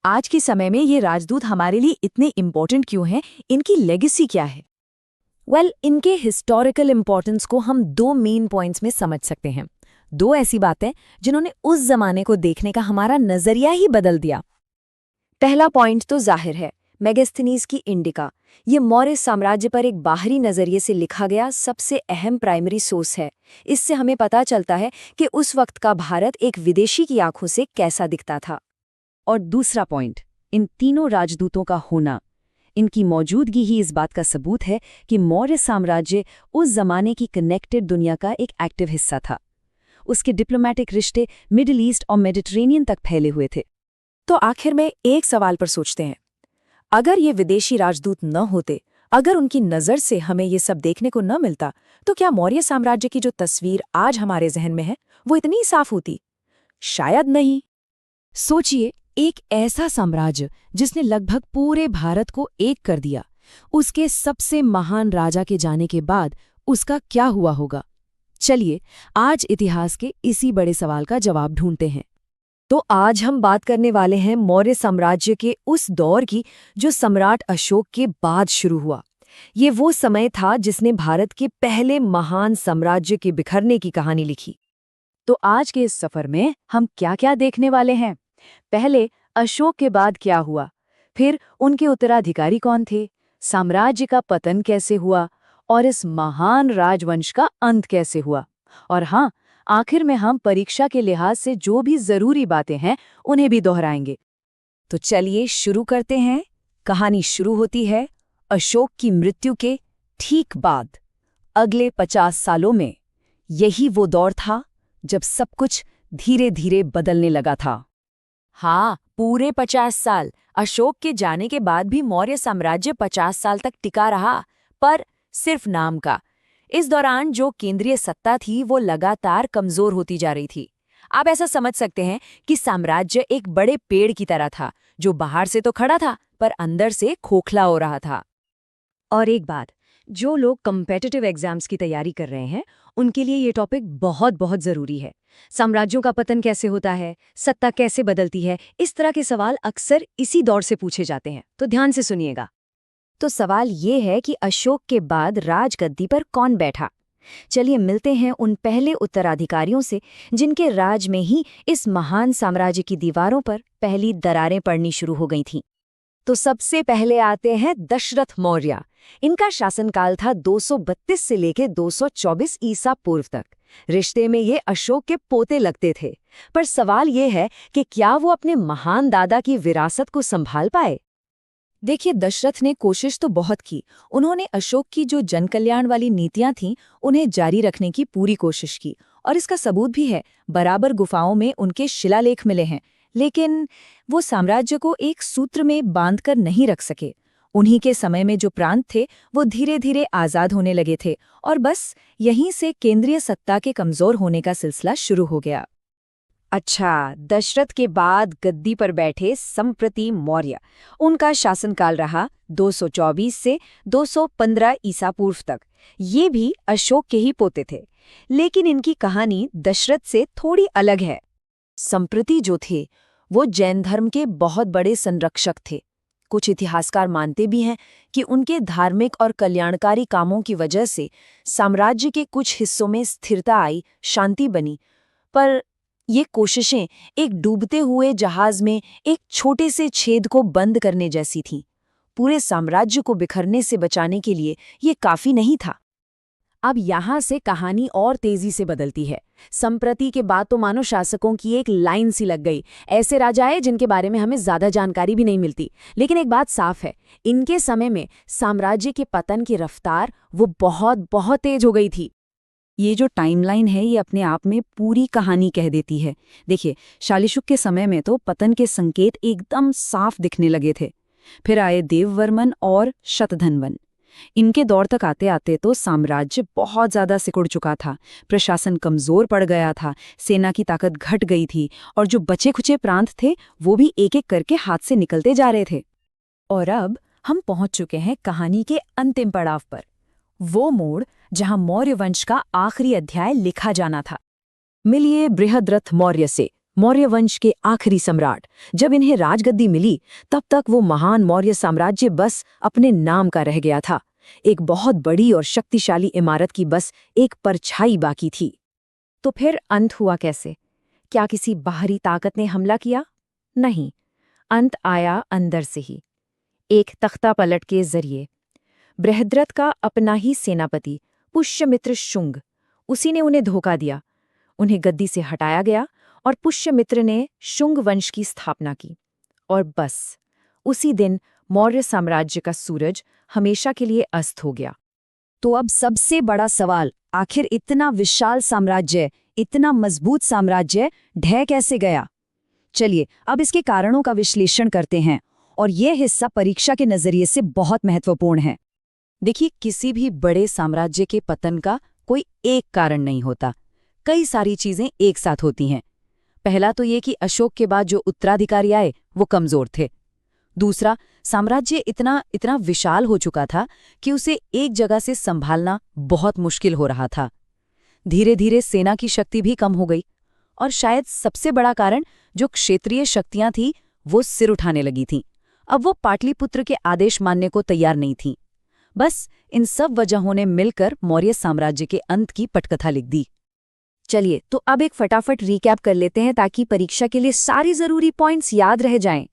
आज के समय में ये राजदूत हमारे लिए इतने इम्पोर्टेंट क्यों हैं? इनकी लेगेसी क्या है? इनके हिस्टोरिकल इम्पोर्टेंस को हम 2 मेन पॉइंट्स में समझ सकते हैं। 2 ऐसी बातें जिन्होंने उस जमाने को देखने का हमारा नजरिया ही बदल दिया। पहला पॉइंट तो जाहिर है, मेगास्थनीज की इंडिका। ये मौर्य साम्राज्य पर एक बाहरी नजरिए से लिखा गया सबसे अहम प्राइमरी सोर्स है। इससे हमें पता चलता है कि उस वक्त का भारत एक विदेशी की आंखों से कैसा दिखता था। और दूसरा पॉइंट, इन तीनों राजदूतों का होना, इनकी मौजूदगी ही इस बात का सबूत है कि मौर्य साम्राज्य उस जमाने की कनेक्टेड दुनिया का एक एक्टिव हिस्सा था। उसके डिप्लोमैटिक रिश्ते मिडिल ईस्ट और मेडिटेरेनियन तक फैले हुए थे। तो आखिर में एक सवाल पर सोचते हैं, अगर ये विदेशी राजदूत न होते, अगर उनकी नज़र से हमें ये सब देखने को न मिलता, तो क्या मौर्य साम्राज्य की जो तस्वीर आज हमारे जहन में है वो इतनी साफ होती? शायद नहीं। सोचिए, एक ऐसा साम्राज्य जिसने लगभग पूरे भारत को एक कर दिया, उसके सबसे महान राजा के जाने के बाद उसका क्या हुआ होगा? चलिए आज इतिहास के इसी बड़े सवाल का जवाब ढूंढते हैं। तो आज हम बात करने वाले हैं मौर्य साम्राज्य के उस दौर की जो सम्राट अशोक के बाद शुरू हुआ। ये वो समय था जिसने भारत के पहले महान साम्राज्य के बिखरने की कहानी लिखी। तो आज के इस सफर में हम क्या-क्या देखने वाले हैं? पहले अशोक के बाद क्या हुआ, फिर उनके उत्तराधिकारी कौन थे, साम्राज्य का पतन कैसे हुआ और इस महान राजवंश का अंत कैसे हुआ, और हाँ, आखिर में हम परीक्षा के लिहाज से जो भी जरूरी बातें हैं उन्हें भी दोहराएंगे। तो चलिए शुरू करते हैं। कहानी शुरू होती है अशोक की मृत्यु के ठीक बाद। अगले 50 सालों में यही वो दौर था जब सब कुछ धीरे धीरे बदलने लगा था। हाँ, पूरे 50 साल। अशोक के जाने के बाद भी मौर्य साम्राज्य 50 साल तक टिका रहा, पर सिर्फ नाम का। इस दौरान जो केंद्रीय सत्ता थी वो लगातार कमजोर होती जा रही थी। आप ऐसा समझ सकते हैं कि साम्राज्य एक बड़े पेड़ की तरह था जो बाहर से तो खड़ा था पर अंदर से खोखला हो रहा था। और एक बात, जो लोग कम्पिटिटिव एग्जाम्स की तैयारी कर रहे हैं उनके लिए ये टॉपिक बहुत बहुत ज़रूरी है। साम्राज्यों का पतन कैसे होता है, सत्ता कैसे बदलती है, इस तरह के सवाल अक्सर इसी दौर से पूछे जाते हैं, तो ध्यान से सुनिएगा। तो सवाल ये है कि अशोक के बाद राजगद्दी पर कौन बैठा। चलिए मिलते हैं उन पहले उत्तराधिकारियों से जिनके राज में ही इस महान साम्राज्य की दीवारों पर पहली दरारें पड़नी शुरू हो गई थीं। तो सबसे पहले आते हैं दशरथ मौर्य। इनका शासनकाल था 232 से लेकर 224 ईसा पूर्व तक। रिश्ते में ये अशोक के पोते लगते थे, पर सवाल ये है कि क्या वो अपने महान दादा की विरासत को संभाल पाए। देखिए, दशरथ ने कोशिश तो बहुत की। उन्होंने अशोक की जो जनकल्याण वाली नीतियां थीं उन्हें जारी रखने की पूरी कोशिश की, और इसका सबूत भी है। बराबर गुफाओं में उनके शिलालेख मिले हैं, लेकिन वो साम्राज्य को एक सूत्र में बांधकर नहीं रख सके। उन्हीं के समय में जो प्रांत थे वो धीरे धीरे आज़ाद होने लगे थे, और बस यहीं से केंद्रीय सत्ता के कमजोर होने का सिलसिला शुरू हो गया। अच्छा, दशरथ के बाद गद्दी पर बैठे संप्रति मौर्य। उनका शासनकाल रहा 224 से 215 ईसा पूर्व तक। ये भी अशोक के ही पोते थे, लेकिन इनकी कहानी दशरथ से थोड़ी अलग है। संप्रति जो थे वो जैन धर्म के बहुत बड़े संरक्षक थे। कुछ इतिहासकार मानते भी हैं कि उनके धार्मिक और कल्याणकारी कामों की वजह से साम्राज्य के कुछ हिस्सों में स्थिरता आई, शांति बनी। पर ये कोशिशें एक डूबते हुए जहाज में एक छोटे से छेद को बंद करने जैसी थीं। पूरे साम्राज्य को बिखरने से बचाने के लिए ये काफी नहीं था। अब यहाँ से कहानी और तेजी से बदलती है। संप्रति के बाद तो मानो शासकों की एक लाइन सी लग गई। ऐसे राजा आए जिनके बारे में हमें ज्यादा जानकारी भी नहीं मिलती, लेकिन एक बात साफ है, इनके समय में साम्राज्य के पतन की रफ्तार वो बहुत बहुत तेज हो गई थी। ये जो टाइमलाइन है ये अपने आप में पूरी कहानी कह देती है। देखिए, शालिशुक के समय में तो पतन के संकेत एकदम साफ दिखने लगे थे। फिर आए देववर्मन और शतधन्वन। इनके दौर तक आते आते तो साम्राज्य बहुत ज्यादा सिकुड़ चुका था। प्रशासन कमजोर पड़ गया था, सेना की ताकत घट गई थी, और जो बचे खुचे प्रांत थे वो भी एक एक करके हाथ से निकलते जा रहे थे। और अब हम पहुंच चुके हैं कहानी के अंतिम पड़ाव पर, वो मोड़ जहां मौर्य वंश का आखिरी अध्याय लिखा जाना था। मिलिए बृहद्रथ मौर्य से, मौर्य वंश के आखिरी सम्राट। जब इन्हें राजगद्दी मिली तब तक वो महान मौर्य साम्राज्य बस अपने नाम का रह गया था। एक बहुत बड़ी और शक्तिशाली इमारत की बस एक परछाई बाकी थी। तो फिर अंत हुआ कैसे? क्या किसी बाहरी ताकत ने हमला किया? नहीं, अंत आया अंदर से ही, एक तख्ता पलट के जरिए। बृहद्रथ का अपना ही सेनापति पुष्यमित्र शुंग, उसी ने उन्हें धोखा दिया। उन्हें गद्दी से हटाया गया और पुष्यमित्र ने शुंग वंश की स्थापना की। और बस उसी दिन मौर्य साम्राज्य का सूरज हमेशा के लिए अस्त हो गया। तो अब सबसे बड़ा सवाल, आखिर इतना विशाल साम्राज्य, इतना मजबूत साम्राज्य ढह कैसे गया? चलिए अब इसके कारणों का विश्लेषण करते हैं, और यह हिस्सा परीक्षा के नजरिए से बहुत महत्वपूर्ण है। देखिए, किसी भी बड़े साम्राज्य के पतन का कोई एक कारण नहीं होता, कई सारी चीजें एक साथ होती हैं। पहला तो ये कि अशोक के बाद जो उत्तराधिकारी आए वो कमजोर थे। दूसरा, साम्राज्य इतना विशाल हो चुका था कि उसे एक जगह से संभालना बहुत मुश्किल हो रहा था। धीरे धीरे सेना की शक्ति भी कम हो गई और शायद सबसे बड़ा कारण जो क्षेत्रीय शक्तियां थी वो सिर उठाने लगी थीं। अब वो पाटलिपुत्र के आदेश मानने को तैयार नहीं थीं। बस इन सब वजहों ने मिलकर मौर्य साम्राज्य के अंत की पटकथा लिख दी। चलिए तो अब एक फटाफट रिकैप कर लेते हैं ताकि परीक्षा के लिए सारी जरूरी पॉइंट्स याद रह जाएं।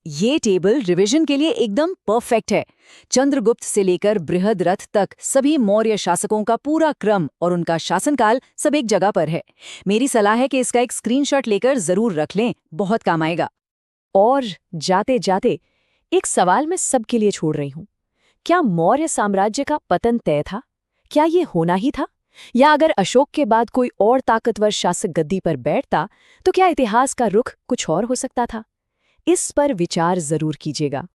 ये टेबल रिवीजन के लिए एकदम परफेक्ट है। चंद्रगुप्त से लेकर बृहद्रथ तक सभी मौर्य शासकों का पूरा क्रम और उनका शासनकाल सब एक जगह पर है। मेरी सलाह है कि इसका एक स्क्रीनशॉट लेकर जरूर रख लें, बहुत काम आएगा। और जाते जाते एक सवाल मैं सबके लिए छोड़ रही हूं। क्या मौर्य साम्राज्य का पतन तय था? क्या ये होना ही था? या अगर अशोक के बाद कोई और ताकतवर शासक गद्दी पर बैठता तो क्या इतिहास का रुख कुछ और हो सकता था? इस पर विचार जरूर कीजिएगा।